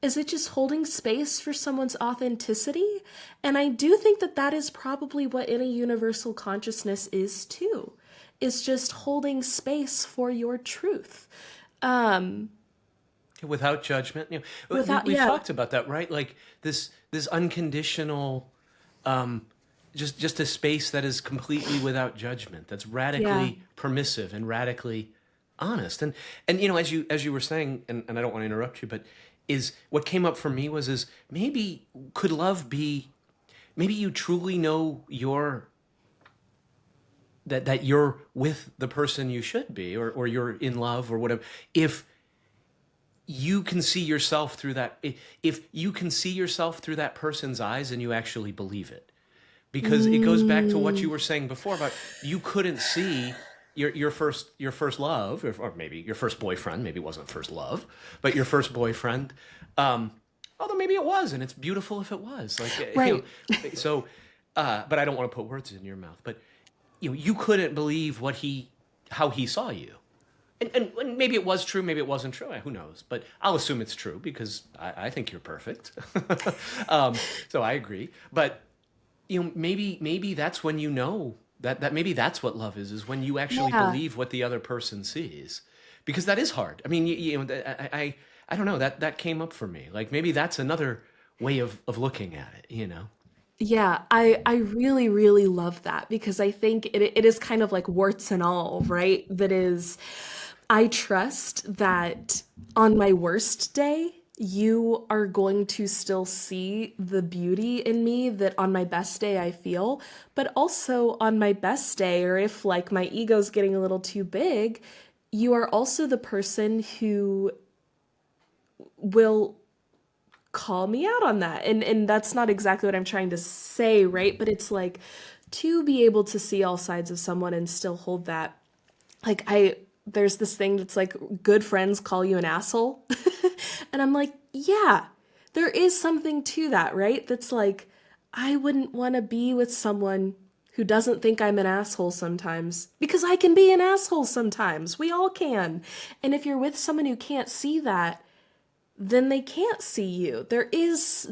Is it just holding space for someone's authenticity? And I do think that that is probably what any universal consciousness is too, is just holding space for your truth. Without judgment. You know, we've talked about that, right? Like this unconditional, just a space that is completely without judgment, that's radically permissive and radically honest. And you know, as you were saying, and I don't want to interrupt you, but is what came up for me was maybe could love be, maybe you truly know that you're with the person you should be, or you're in love or whatever, if you can see yourself through that, if you can see yourself through that person's eyes and you actually believe it. Because it goes back to what you were saying before about you couldn't see your first love, or maybe your first boyfriend. Maybe it wasn't first love, but your first boyfriend. Although maybe it was, and it's beautiful if it was. Like, right. You know, so, but I don't want to put words in your mouth. But you couldn't believe how he saw you, and maybe it was true, maybe it wasn't true. Who knows? But I'll assume it's true because I think you're perfect. So I agree, but. You know, maybe that's when you know that maybe that's what love is when you actually believe what the other person sees, because that is hard. I mean, you know, I don't know, that came up for me. Like maybe that's another way of looking at it, you know? Yeah, I really, really love that, because I think it is kind of like warts and all, right? That is, I trust that on my worst day, you are going to still see the beauty in me that on my best day I feel, but also on my best day, or if like my ego's getting a little too big, you are also the person who will call me out on that. And that's not exactly what I'm trying to say, right? But it's like to be able to see all sides of someone and still hold that. Like there's this thing that's like, good friends call you an asshole. And I'm like, yeah, there is something to that, right? That's like, I wouldn't want to be with someone who doesn't think I'm an asshole sometimes, because I can be an asshole sometimes. We all can. And if you're with someone who can't see that, then they can't see you. There is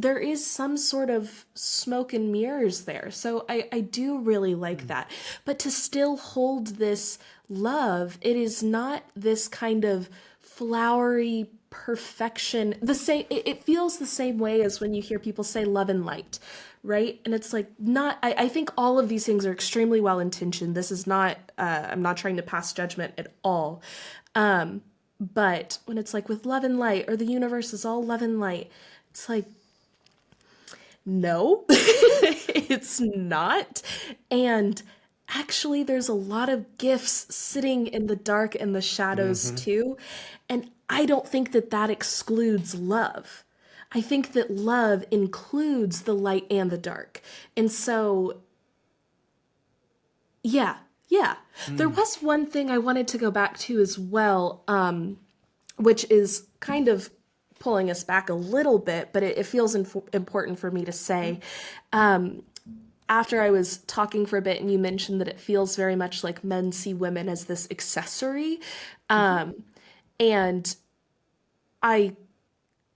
some sort of smoke and mirrors there. So I do really like that. But to still hold this love, it is not this kind of flowery perfection. It feels the same way as when you hear people say love and light, right? And it's like I think all of these things are extremely well intentioned. This is not, I'm not trying to pass judgment at all. But when it's like with love and light, or the universe is all love and light, it's like, no, it's not. And actually, there's a lot of gifts sitting in the dark and the shadows too. And I don't think that excludes love. I think that love includes the light and the dark. And so, yeah. There was one thing I wanted to go back to as well, which is kind of pulling us back a little bit, but it feels important for me to say. after I was talking for a bit and you mentioned that it feels very much like men see women as this accessory. And I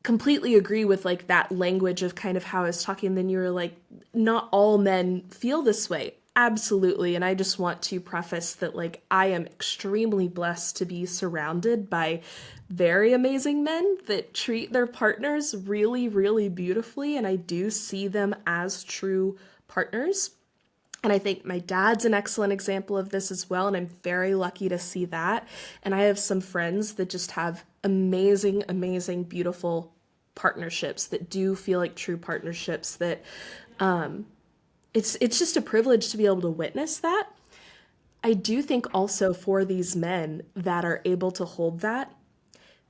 completely agree with like that language of kind of how I was talking. Then you were like, not all men feel this way. Absolutely. And I just want to preface that like I am extremely blessed to be surrounded by very amazing men that treat their partners really, really beautifully. And I do see them as true partners. And I think my dad's an excellent example of this as well. And I'm very lucky to see that. And I have some friends that just have amazing, amazing, beautiful partnerships that do feel like true partnerships that it's just a privilege to be able to witness that. I do think also for these men that are able to hold that,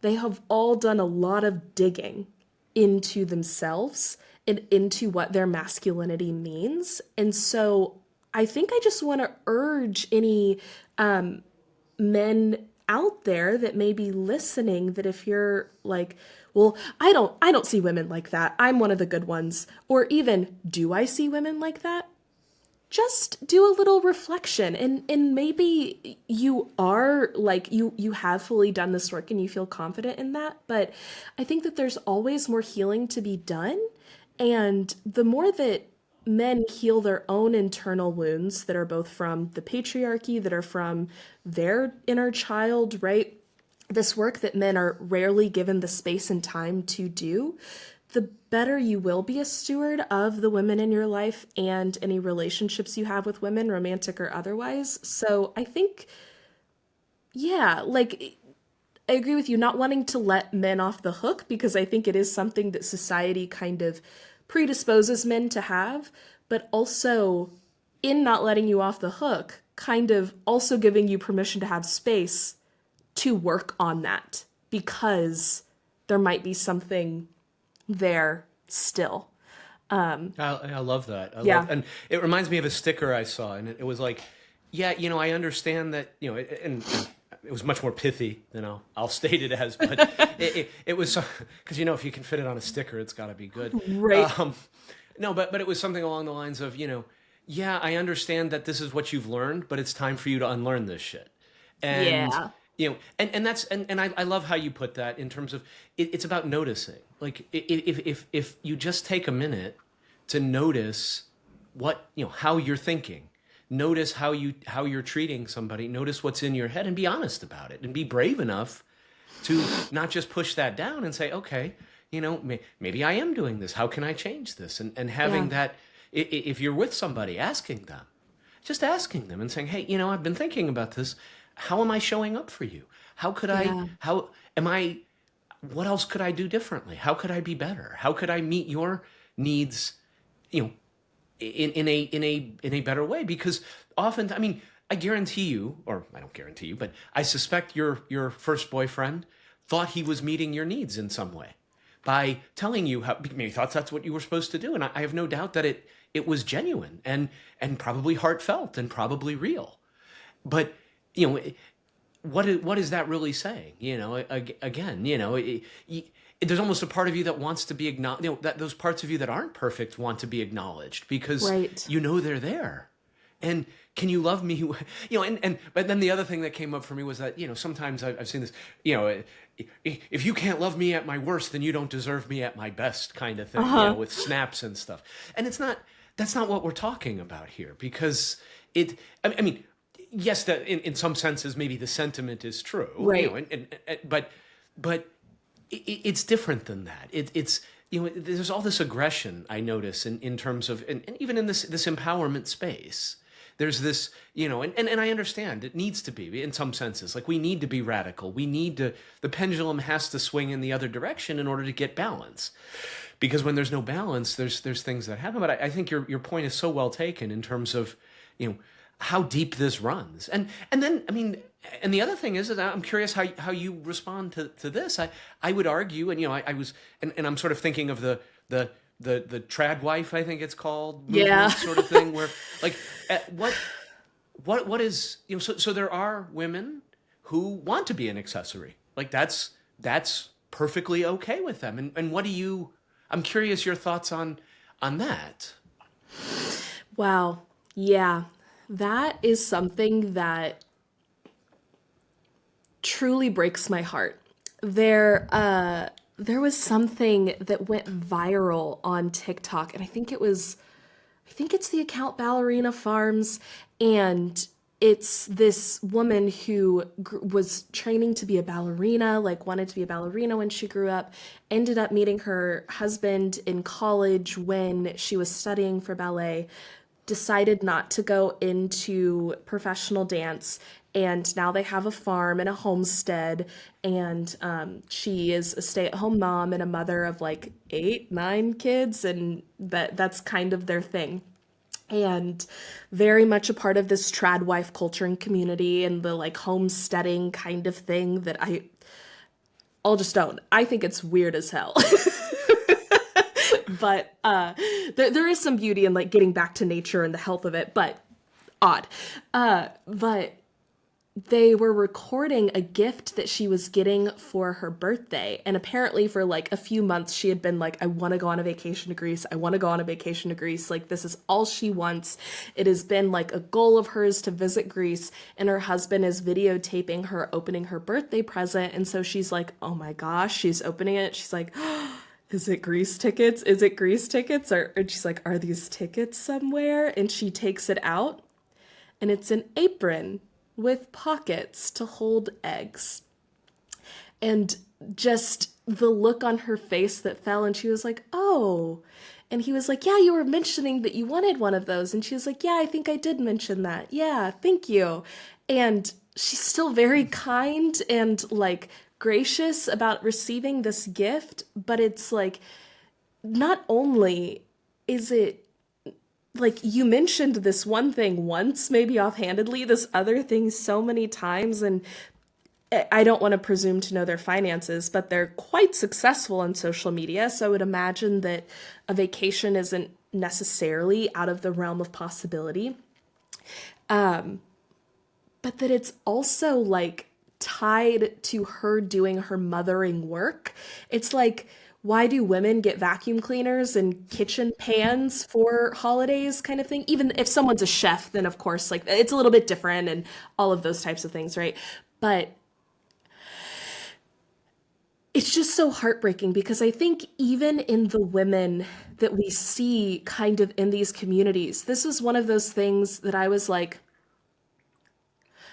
they have all done a lot of digging into themselves and into what their masculinity means. And so I think I just want to urge any men out there that may be listening that if you're like, well, I don't see women like that. I'm one of the good ones. Or even, do I see women like that? Just do a little reflection and maybe you are like you have fully done this work and you feel confident in that, but I think that there's always more healing to be done. And the more that men heal their own internal wounds that are both from the patriarchy, that are from their inner child, right? This work that men are rarely given the space and time to do, the better you will be a steward of the women in your life and any relationships you have with women, romantic or otherwise. So I think, yeah, like I agree with you, not wanting to let men off the hook, because I think it is something that society kind of predisposes men to have, but also in not letting you off the hook, kind of also giving you permission to have space to work on that, because there might be something there still. I love that. Yeah. And it reminds me of a sticker I saw, and it was like, yeah, I understand that, and it was much more pithy than I'll state it as, but it was, because, if you can fit it on a sticker, it's got to be good. Right. No, but it was something along the lines of, yeah, I understand that this is what you've learned, but it's time for you to unlearn this shit. And, Yeah. And that's, and I love how you put that in terms of, it's about noticing. Like, if you just take a minute to notice what, how you're thinking, notice how you're treating somebody, notice what's in your head, and be honest about it, and be brave enough to not just push that down and say, okay, maybe I am doing this. How can I change this? And having that, if you're with somebody, asking them and saying, hey, I've been thinking about this. How am I showing up for you? What else could I do differently? How could I be better? How could I meet your needs, in a better way? Because often, I guarantee you, or I don't guarantee you, but I suspect your first boyfriend thought he was meeting your needs in some way by telling you how, maybe thought that's what you were supposed to do. And I have no doubt that it was genuine and probably heartfelt and probably real. But, what is that really saying? Again, there's almost a part of you that wants to be acknowledged, that those parts of you that aren't perfect want to be acknowledged because Right. they're there. And can you love me? But then the other thing that came up for me was that, sometimes I've seen this, if you can't love me at my worst, then you don't deserve me at my best kind of thing, with snaps and stuff. And that's not what we're talking about here, because yes, that in some senses, maybe the sentiment is true, Right. but it's different than that. It's there's all this aggression I notice in terms of, and even in this empowerment space, there's this, and I understand it needs to be in some senses, like we need to be radical. The pendulum has to swing in the other direction in order to get balance. Because when there's no balance, there's things that happen. But I think your point is so well taken in terms of, how deep this runs. And then, and the other thing is that I'm curious how you respond to this. I would argue, and I was, and I'm sort of thinking of the Tradwife, I think it's called, movement sort of thing, where like what is, so there are women who want to be an accessory. Like that's perfectly okay with them. And what do you, I'm curious your thoughts on that. Wow. Yeah. That is something that truly breaks my heart. There was something that went viral on TikTok, and I think it's the account Ballerina Farms, and it's this woman who was training to be a ballerina, like wanted to be a ballerina when she grew up, ended up meeting her husband in college when she was studying for ballet, decided not to go into professional dance, and now they have a farm and a homestead, and she is a stay-at-home mom and a mother of like 8, 9 kids, and that's kind of their thing, and very much a part of this tradwife culture and community and the like homesteading kind of thing that I'll just don't. I think it's weird as hell. But there is some beauty in like getting back to nature and the health of it, but odd. But they were recording a gift that she was getting for her birthday. And apparently, for like a few months, she had been like, I want to go on a vacation to Greece. I want to go on a vacation to Greece. Like, this is all she wants. It has been like a goal of hers to visit Greece. And her husband is videotaping her opening her birthday present. And so she's like, oh my gosh, she's opening it. She's like, is it Greece tickets? Is it Greece tickets? And she's like, are these tickets somewhere? And she takes it out, and it's an apron with pockets to hold eggs. And just the look on her face that fell, and she was like, oh. And he was like, yeah, you were mentioning that you wanted one of those. And she was like, yeah, I think I did mention that. Yeah, thank you. And she's still very kind and like gracious about receiving this gift, but it's like, not only is it like you mentioned this one thing once, maybe offhandedly, this other thing so many times, and I don't want to presume to know their finances, but they're quite successful on social media. So I would imagine that a vacation isn't necessarily out of the realm of possibility. But that it's also like tied to her doing her mothering work. It's like, why do women get vacuum cleaners and kitchen pans for holidays kind of thing? Even if someone's a chef, then of course, like it's a little bit different and all of those types of things, right? But it's just so heartbreaking because I think even in the women that we see kind of in these communities, this was one of those things that I was like,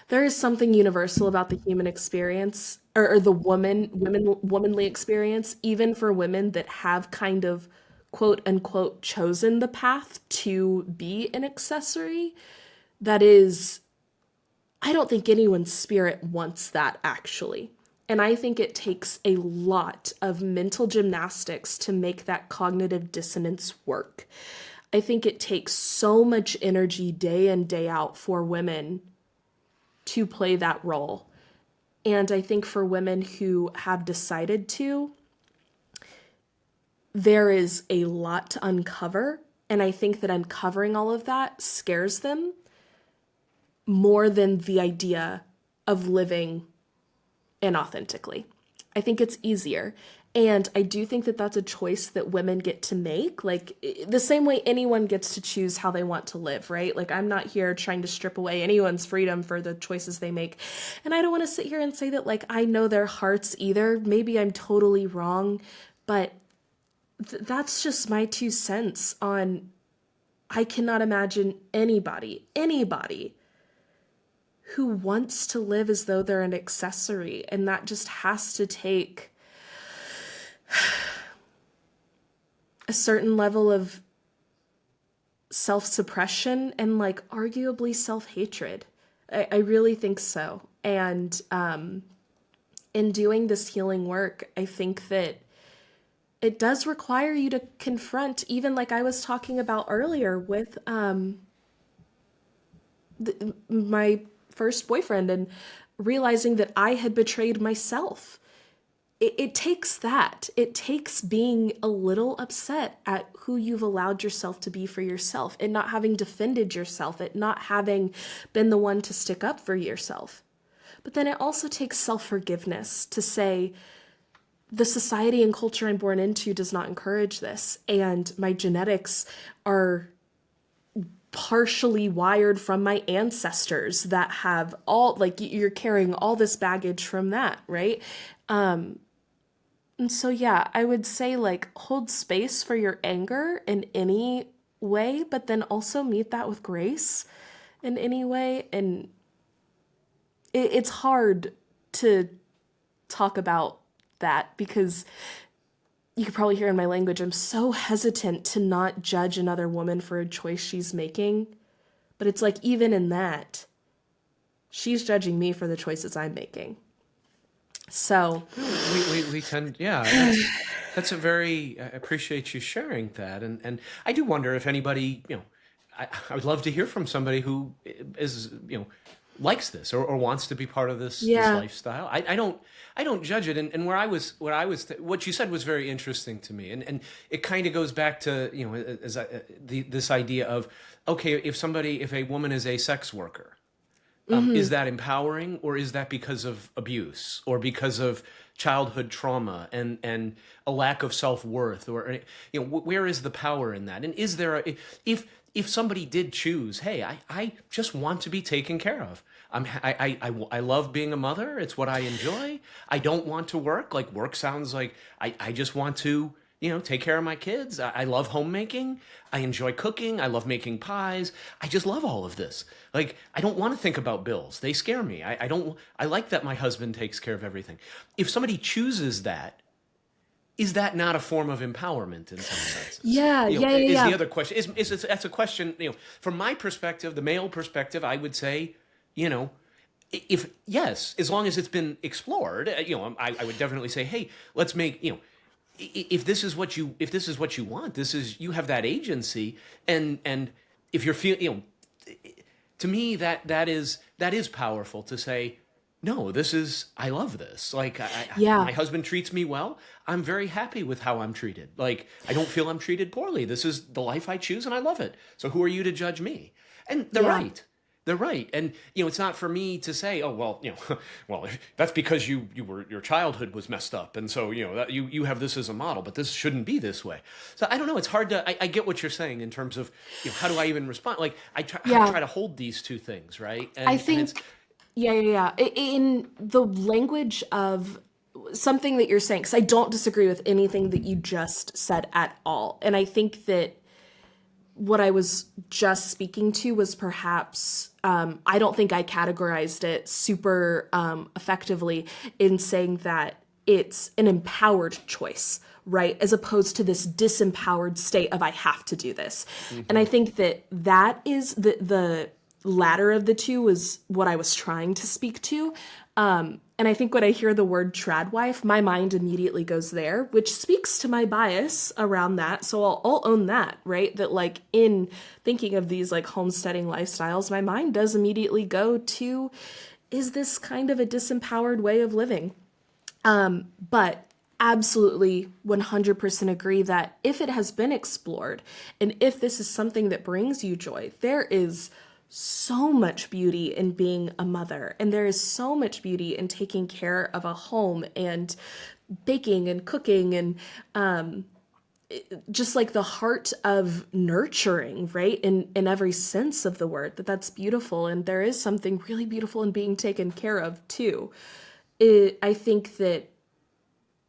there is something universal about the human experience or the womanly experience, even for women that have kind of quote unquote chosen the path to be an accessory. That is, I don't think anyone's spirit wants that actually. And I think it takes a lot of mental gymnastics to make that cognitive dissonance work. I think it takes so much energy day in, day out for women to play that role. And I think for women who have decided to, there is a lot to uncover. And I think that uncovering all of that scares them more than the idea of living inauthentically. I think it's easier. And I do think that that's a choice that women get to make, like the same way anyone gets to choose how they want to live, right? Like I'm not here trying to strip away anyone's freedom for the choices they make. And I don't want to sit here and say that like I know their hearts either. Maybe I'm totally wrong, but that's just my 2 cents on I cannot imagine anybody who wants to live as though they're an accessory, and that just has to take a certain level of self-suppression and like arguably self-hatred. I really think so. And in doing this healing work, I think that it does require you to confront, even like I was talking about earlier with my first boyfriend, and realizing that I had betrayed myself. It takes that. It takes being a little upset at who you've allowed yourself to be for yourself, and not having defended yourself, and not having been the one to stick up for yourself. But then it also takes self-forgiveness to say, the society and culture I'm born into does not encourage this, and my genetics are partially wired from my ancestors that have all, like, you're carrying all this baggage from that, right? And so, yeah, I would say, like, hold space for your anger in any way, but then also meet that with grace in any way. And it's hard to talk about that because you could probably hear in my language, I'm so hesitant to not judge another woman for a choice she's making. But it's like, even in that, she's judging me for the choices I'm making. So we tend, yeah, that's a very, I appreciate you sharing that. And I do wonder if anybody, I would love to hear from somebody who is, likes this or wants to be part of this lifestyle. I don't judge it. And what you said was very interesting to me. And it kind of goes back to, this idea of, okay, if a woman is a sex worker, is that empowering, or is that because of abuse or because of childhood trauma and a lack of self-worth, or, where is the power in that? And is there if somebody did choose, hey, I just want to be taken care of. I love being a mother. It's what I enjoy. I don't want to work. Like, work sounds like I just want to, take care of my kids. I love homemaking. I enjoy cooking. I love making pies. I just love all of this. Like, I don't want to think about bills. They scare me. I like that my husband takes care of everything. If somebody chooses that, is that not a form of empowerment in some senses? Yeah. Is the other question. That's a question, from my perspective, the male perspective, I would say, if yes, as long as it's been explored, I would definitely say, hey, let's make, if this is what you want, you have that agency, and if you're feeling, to me that is powerful to say, no, I love this. Like, my husband treats me well. I'm very happy with how I'm treated. Like, I don't feel I'm treated poorly. This is the life I choose, and I love it. So who are you to judge me? And they're right. They're right. And, it's not for me to say, oh, well, well, that's because your childhood was messed up. And so, that you have this as a model, but this shouldn't be this way. So I don't know. It's hard to, I get what you're saying in terms of, how do I even respond? Like, I try to hold these two things, right? And, I think, in the language of something that you're saying, because I don't disagree with anything that you just said at all. And I think that what I was just speaking to was perhaps, I don't think I categorized it super effectively in saying that it's an empowered choice, right? As opposed to this disempowered state of, I have to do this. Mm-hmm. And I think that is the latter of the two was what I was trying to speak to. And I think when I hear the word tradwife, my mind immediately goes there, which speaks to my bias around that. So I'll own that, right? That, like, in thinking of these, like, homesteading lifestyles, my mind does immediately go to, is this kind of a disempowered way of living? But absolutely 100% agree that if it has been explored, and if this is something that brings you joy, there is so much beauty in being a mother, and there is so much beauty in taking care of a home and baking and cooking and just like the heart of nurturing, right? In every sense of the word, that's beautiful. And there is something really beautiful in being taken care of too. I think that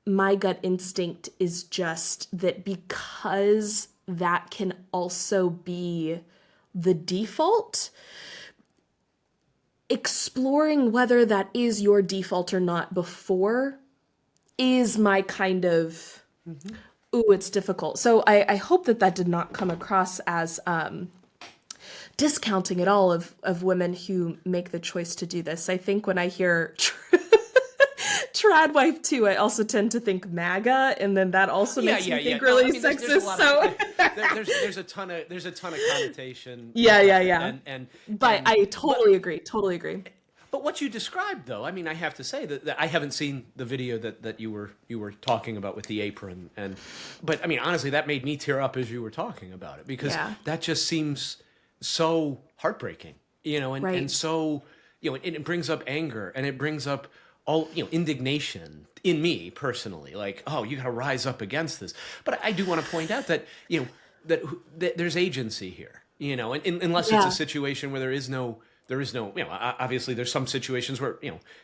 my gut instinct is just that, because that can also be the default, exploring whether that is your default or not before is my kind of, ooh, it's difficult. So I hope that did not come across as discounting at all of women who make the choice to do this. I think when I hear Tradwife too, I also tend to think MAGA, and then that also makes me think really sexist. There's a ton of connotation. But I totally agree. But what you described, though, I mean, I have to say that I haven't seen the video that you were talking about with the apron, but I mean, honestly, that made me tear up as you were talking about it, because that just seems so heartbreaking, and so, it brings up anger, and it brings up all, indignation in me personally, like, oh, you got to rise up against this. But I do want to point out that, that there's agency here. and unless it's a situation where there is no, obviously there's some situations where,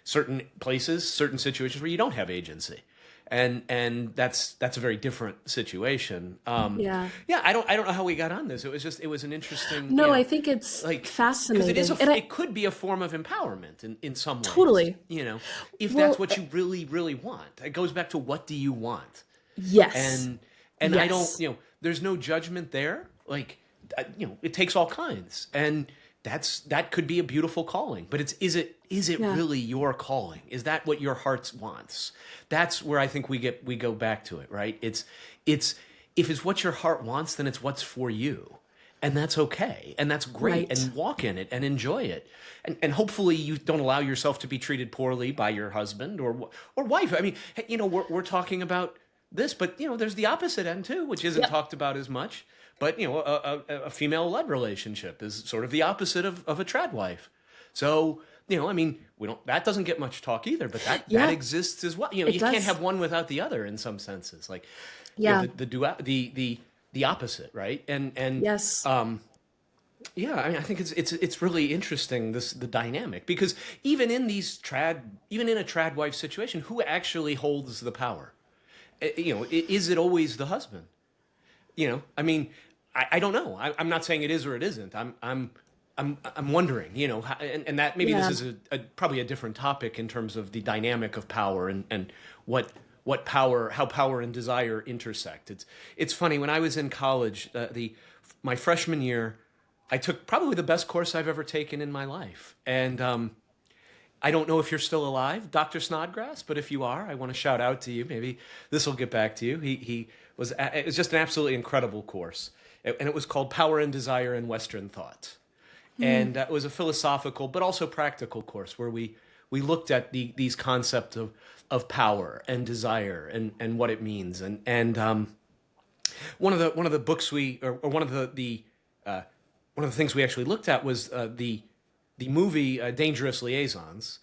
certain places, certain situations where you don't have agency. And that's a very different situation. Yeah, I don't know how we got on this. It was an interesting. No, I think it's fascinating. Because it could be a form of empowerment in some ways. Totally. If that's what you really, really want. It goes back to, what do you want? Yes. And yes. I don't, there's no judgment there. It takes all kinds. And that could be a beautiful calling, but is it really your calling? Is that what your heart wants? That's where I think we go back to it, right? It's if it's what your heart wants, then it's what's for you, and that's okay, and that's great, and walk in it and enjoy it, and hopefully you don't allow yourself to be treated poorly by your husband or wife. I mean, we're talking about this, but there's the opposite end too, which isn't talked about as much. But, a female-led relationship is sort of the opposite of a tradwife. So, that doesn't get much talk either, but that exists as well. You can't have one without the other in some senses. The opposite, right? And yes. I think it's really interesting, the dynamic, because even in a tradwife situation, who actually holds the power? Is it always the husband? I don't know. I'm not saying it is or it isn't. I'm wondering, and that maybe this is probably a different topic in terms of the dynamic of power and how power and desire intersect. It's funny, when I was in college, my freshman year, I took probably the best course I've ever taken in my life, and I don't know if you're still alive, Dr. Snodgrass, but if you are, I want to shout out to you. Maybe this will get back to you. It was just an absolutely incredible course. And it was called Power and Desire in Western Thought. And it was a philosophical but also practical course where we looked at these concepts of power and desire and what it means. And one of the books one of the things we actually looked at was the movie Dangerous Liaisons,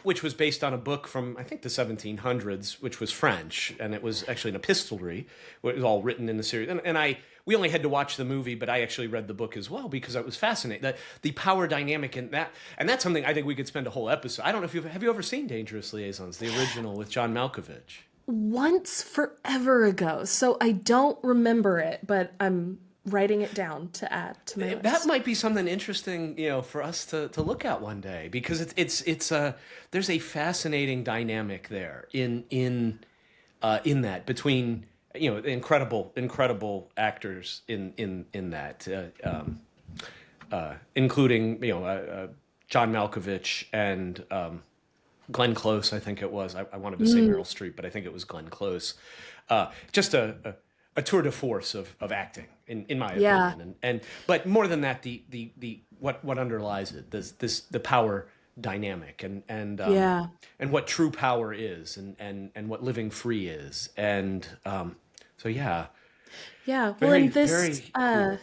which was based on a book from, I think, the 1700s, which was French, and it was actually an epistolary. It was all written in the series. And we only had to watch the movie, but I actually read the book as well because I was fascinated. The power dynamic in that, and that's something I think we could spend a whole episode. I don't know if have you ever seen Dangerous Liaisons, the original with John Malkovich? Once forever ago, so I don't remember it, but I'm writing it down to add to my list. That might be something interesting, for us to look at one day, because there's a fascinating dynamic there in that between incredible actors in that, including John Malkovich and Glenn Close. I think it was. I wanted to say Meryl Streep, but I think it was Glenn Close. Just a tour de force of acting, in my opinion, but more than that, the what underlies it, the power dynamic and what true power is and what living free is, and well, and this cool.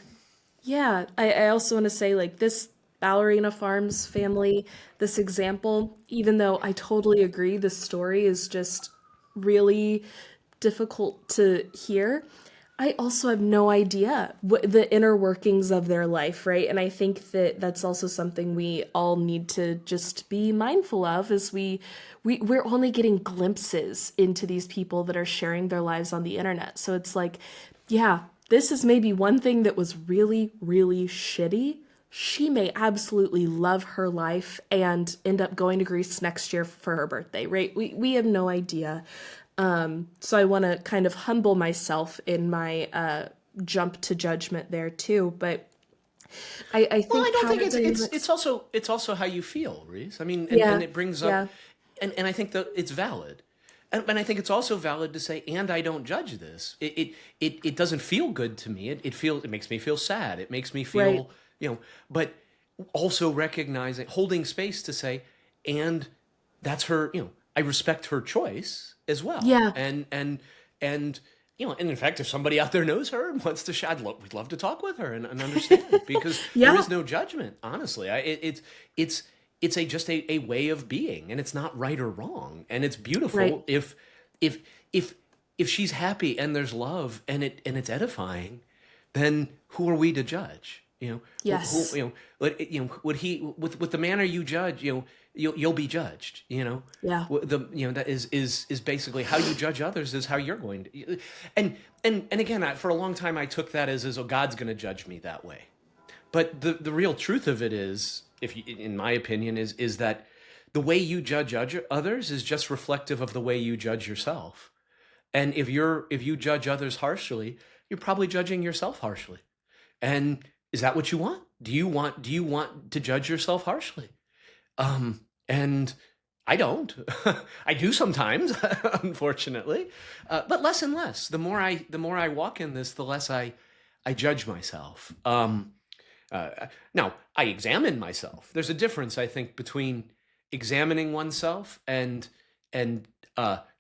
I also want to say, this Ballerina Farms family, this example, even though I totally agree the story is just really difficult to hear, I also have no idea what the inner workings of their life, right? And I think that that's also something we all need to just be mindful of, as we're only getting glimpses into these people that are sharing their lives on the internet. So it's this is maybe one thing that was really, really shitty. She may absolutely love her life and end up going to Greece next year for her birthday, right? We have no idea. So I want to kind of humble myself in my jump to judgment there too, but I think. Well, I don't think it's also how you feel, Reese. I mean, and it brings up, and I think that it's valid, and I think it's also valid to say, and I don't judge this. It doesn't feel good to me. It makes me feel sad. It makes me feel but also recognizing, holding space to say, and that's her. I respect her choice as well. Yeah. And and in fact, if somebody out there knows her and wants to we'd love to talk with her and understand, because there is no judgment. Honestly, it's just a way of being, and it's not right or wrong, and it's beautiful if she's happy and there's love and it's edifying, then who are we to judge? Yes. Would he with the manner you judge, you'll be judged. Yeah. That is basically how you judge others is how you're going to. And again, for a long time I took that as oh, God's going to judge me that way. But the real truth of it is, in my opinion, is that the way you judge others is just reflective of the way you judge yourself. And if you judge others harshly, you're probably judging yourself harshly. And is that what you want? Do you want to judge yourself harshly? And I don't. I do sometimes, unfortunately, but less and less. The more I walk in this, the less I judge myself. Now, I examine myself. There's a difference, I think, between examining oneself and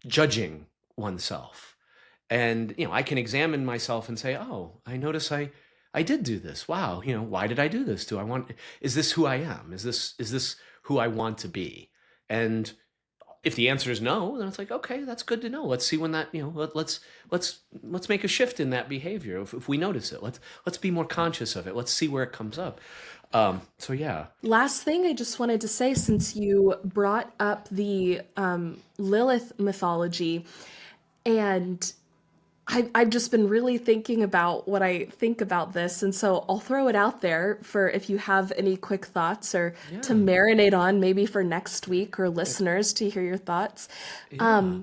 judging oneself. And I can examine myself and say, oh, I notice I did do this. Wow, why did I do this? Is this who I am? Is this who I want to be? And if the answer is no, then it's like, okay, that's good to know. Let's see when that, let's make a shift in that behavior. If we notice it, let's be more conscious of it. Let's see where it comes up. So yeah. Last thing I just wanted to say, since you brought up the Lilith mythology, and I've just been really thinking about what I think about this. And so I'll throw it out there for if you have any quick thoughts or to marinate on, maybe for next week, or listeners to hear your thoughts. Yeah.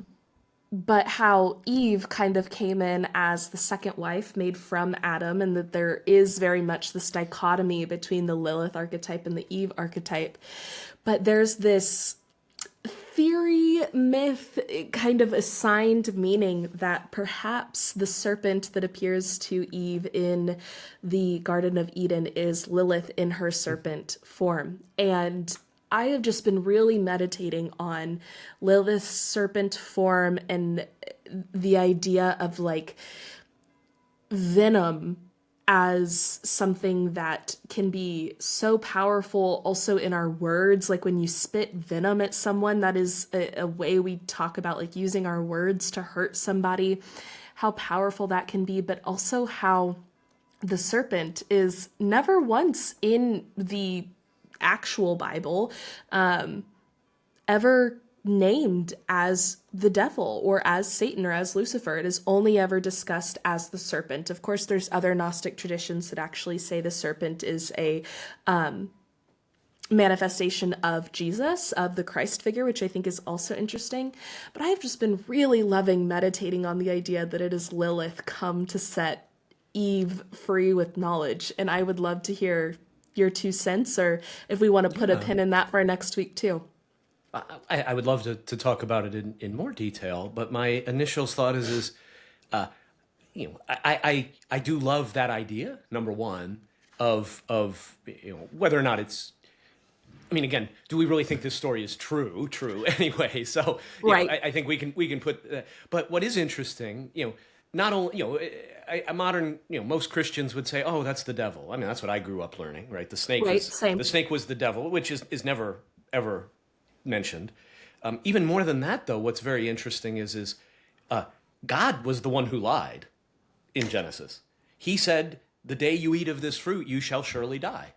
But how Eve kind of came in as the second wife made from Adam, and that there is very much this dichotomy between the Lilith archetype and the Eve archetype. But there's this theory, myth, kind of assigned meaning that perhaps the serpent that appears to Eve in the Garden of Eden is Lilith in her serpent form. And I have just been really meditating on Lilith's serpent form and the idea of like venom as something that can be so powerful also in our words. Like when you spit venom at someone, that is a way we talk about like using our words to hurt somebody, how powerful that can be, but also how the serpent is never once in the actual Bible ever named as the devil or as Satan or as Lucifer. It is only ever discussed as the serpent. Of course, there's other Gnostic traditions that actually say the serpent is a manifestation of Jesus, of the Christ figure, which I think is also interesting. But I've just been really loving meditating on the idea that it is Lilith come to set Eve free with knowledge. And I would love to hear your 2 cents, or if we want to put a pin in that for next week too. I would love to talk about it in more detail, but my initial thought is I do love that idea, number one, of whether or not it's, I mean, again, do we really think this story is true? True anyway. So right. I think we can put, but what is interesting, not only, a modern, most Christians would say, oh, that's the devil. I mean, that's what I grew up learning, right? The snake the snake was the devil, which is never, ever mentioned. Even more than that, though, what's very interesting is God was the one who lied in Genesis. He said, the day you eat of this fruit, you shall surely die.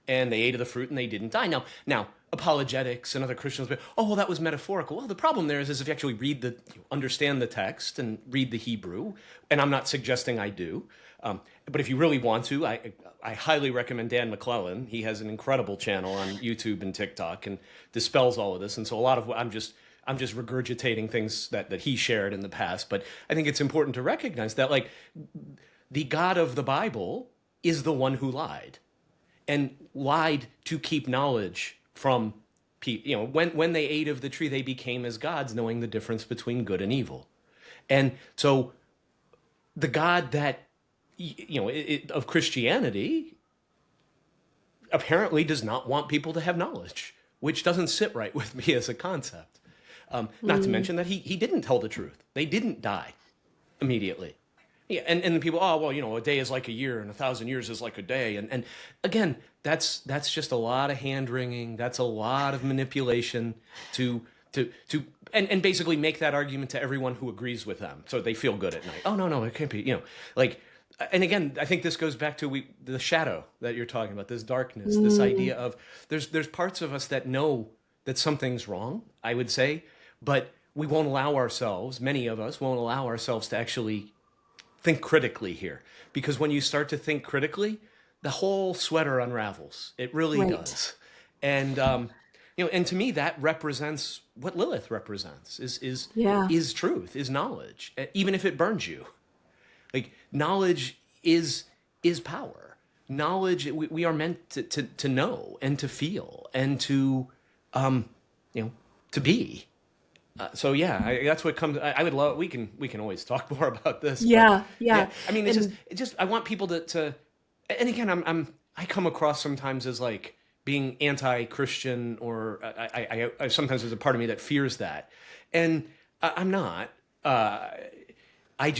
And they ate of the fruit and they didn't die. Now, apologetics and other Christians will be, oh, well, that was metaphorical. Well, the problem there is if you actually understand the text and read the Hebrew, and I'm not suggesting I do, but if you really want to, I highly recommend Dan McClellan. He has an incredible channel on YouTube and TikTok and dispels all of this. And so a lot of what I'm just regurgitating things that he shared in the past. But I think it's important to recognize that, like, the God of the Bible is the one who lied, and lied to keep knowledge from people. When they ate of the tree, they became as gods, knowing the difference between good and evil. And so the God that, of Christianity apparently does not want people to have knowledge, which doesn't sit right with me as a concept. Not to mention that he didn't tell the truth. They didn't die immediately. Yeah, and people, oh, well, a day is like a year and 1,000 years is like a day. And again, that's just a lot of hand-wringing. That's a lot of manipulation to basically make that argument to everyone who agrees with them, so they feel good at night. Oh, no, it can't be, like, and again, I think this goes back to the shadow that you're talking about, this darkness, this idea of there's parts of us that know that something's wrong, I would say, but we won't allow ourselves, many of us won't allow ourselves to actually think critically here. Because when you start to think critically, the whole sweater unravels. It really does. And, and to me, that represents what Lilith represents, is truth, is knowledge, even if it burns you. Like, knowledge is power. Knowledge, we are meant to know and to feel and to, to be. So that's what comes. I would love. We can always talk more about this. Yeah. I mean, it's just. I want people to. And again, I come across sometimes as like being anti-Christian, or I sometimes there's a part of me that fears that, and I'm not. I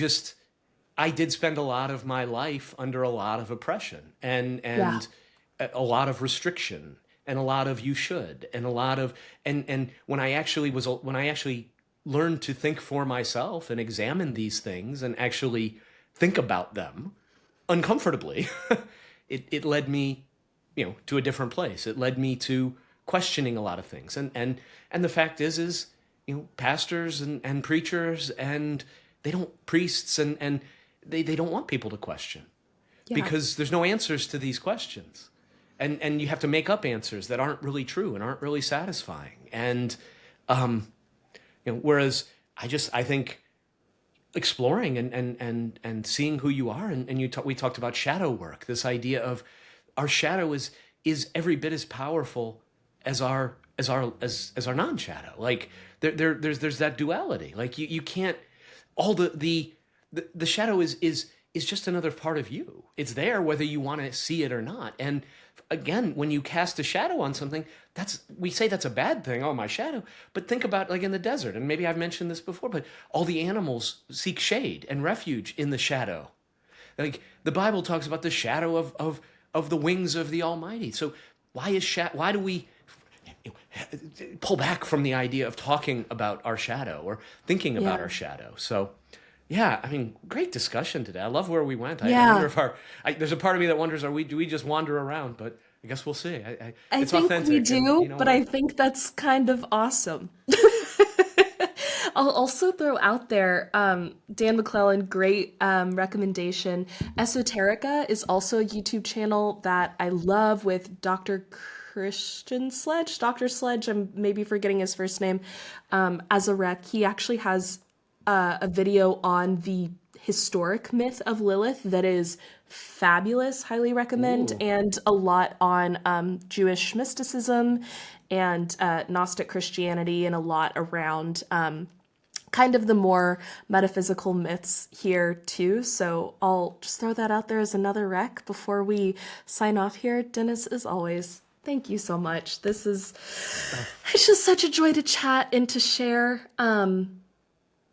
did spend a lot of my life under a lot of oppression and a lot of restriction. And a lot of you should, and a lot of, and when I actually learned to think for myself and examine these things and actually think about them uncomfortably, it led me, to a different place. It led me to questioning a lot of things. And the fact is, pastors and preachers and priests and they don't want people to question because there's no answers to these questions. And you have to make up answers that aren't really true and aren't really satisfying. And, whereas I think exploring and seeing who you are, and we talked about shadow work, this idea of our shadow is every bit as powerful as our non-shadow. Like there's that duality. Like you can't, all the shadow is just another part of you. It's there whether you want to see it or not. And again, when you cast a shadow on something, we say that's a bad thing. Oh, my shadow. But think about like in the desert, and maybe I've mentioned this before, but all the animals seek shade and refuge in the shadow. Like the Bible talks about the shadow of the wings of the Almighty. So why do we pull back from the idea of talking about our shadow or thinking about our shadow? So yeah, I mean, great discussion today. I love where we went. I wonder if there's a part of me that wonders, do we just wander around? But I guess we'll see. I think authentic. We do, but I think that's kind of awesome. I'll also throw out there, Dan McClellan, great recommendation. Esoterica is also a YouTube channel that I love with Dr. Dr. Sledge, I'm maybe forgetting his first name, as a rec. He actually has a video on the historic myth of Lilith that is fabulous, highly recommend. Ooh. And a lot on Jewish mysticism and Gnostic Christianity, and a lot around kind of the more metaphysical myths here too. So I'll just throw that out there as another rec before we sign off here. Dennis, as always, thank you so much. It's just such a joy to chat and to share.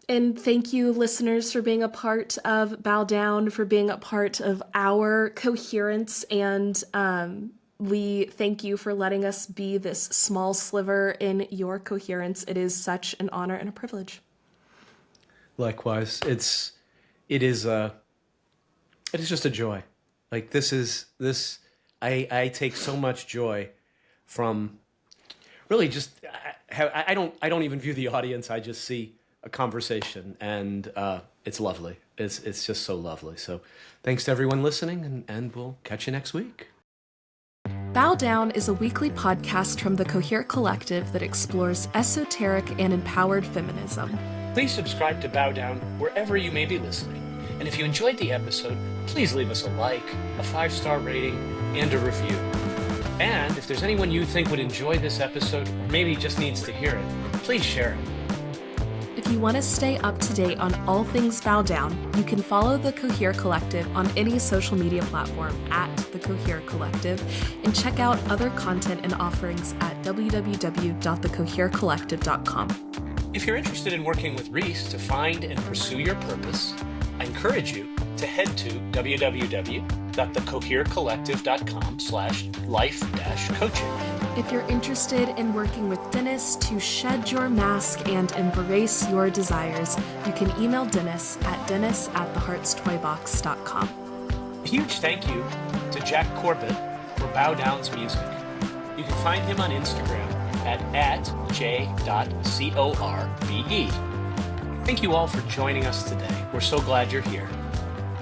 And thank you, listeners, for being a part of Bow Down, for being a part of our coherence. And we thank you for letting us be this small sliver in your coherence. It is such an honor and a privilege. Likewise, it is just a joy. Like I take so much joy from really just, I don't even view the audience. I just see a conversation, and it's lovely. It's just so lovely. So thanks to everyone listening, and we'll catch you next week. Bow Down is a weekly podcast from the Cohere Collective that explores esoteric and empowered feminism. Please subscribe to Bow Down wherever you may be listening. And if you enjoyed the episode, please leave us a like, a 5-star rating, and a review. And if there's anyone you think would enjoy this episode, or maybe just needs to hear it, please share it. If you want to stay up to date on all things Bow Down, you can follow the Cohere Collective on any social media platform at the Cohere Collective, and check out other content and offerings at www.thecoherecollective.com. If you're interested in working with Reese to find and pursue your purpose, I encourage you to head to www.thecoherecollective.com/life-coaching. If you're interested in working with Dennis to shed your mask and embrace your desires, you can email Dennis at dennis@theheartstoybox.com. A huge thank you to Jack Corbett for Bow Down's music. You can find him on Instagram at j.corbe. Thank you all for joining us today. We're so glad you're here.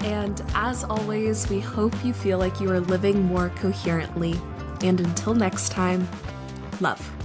And as always, we hope you feel like you are living more coherently. And until next time, love.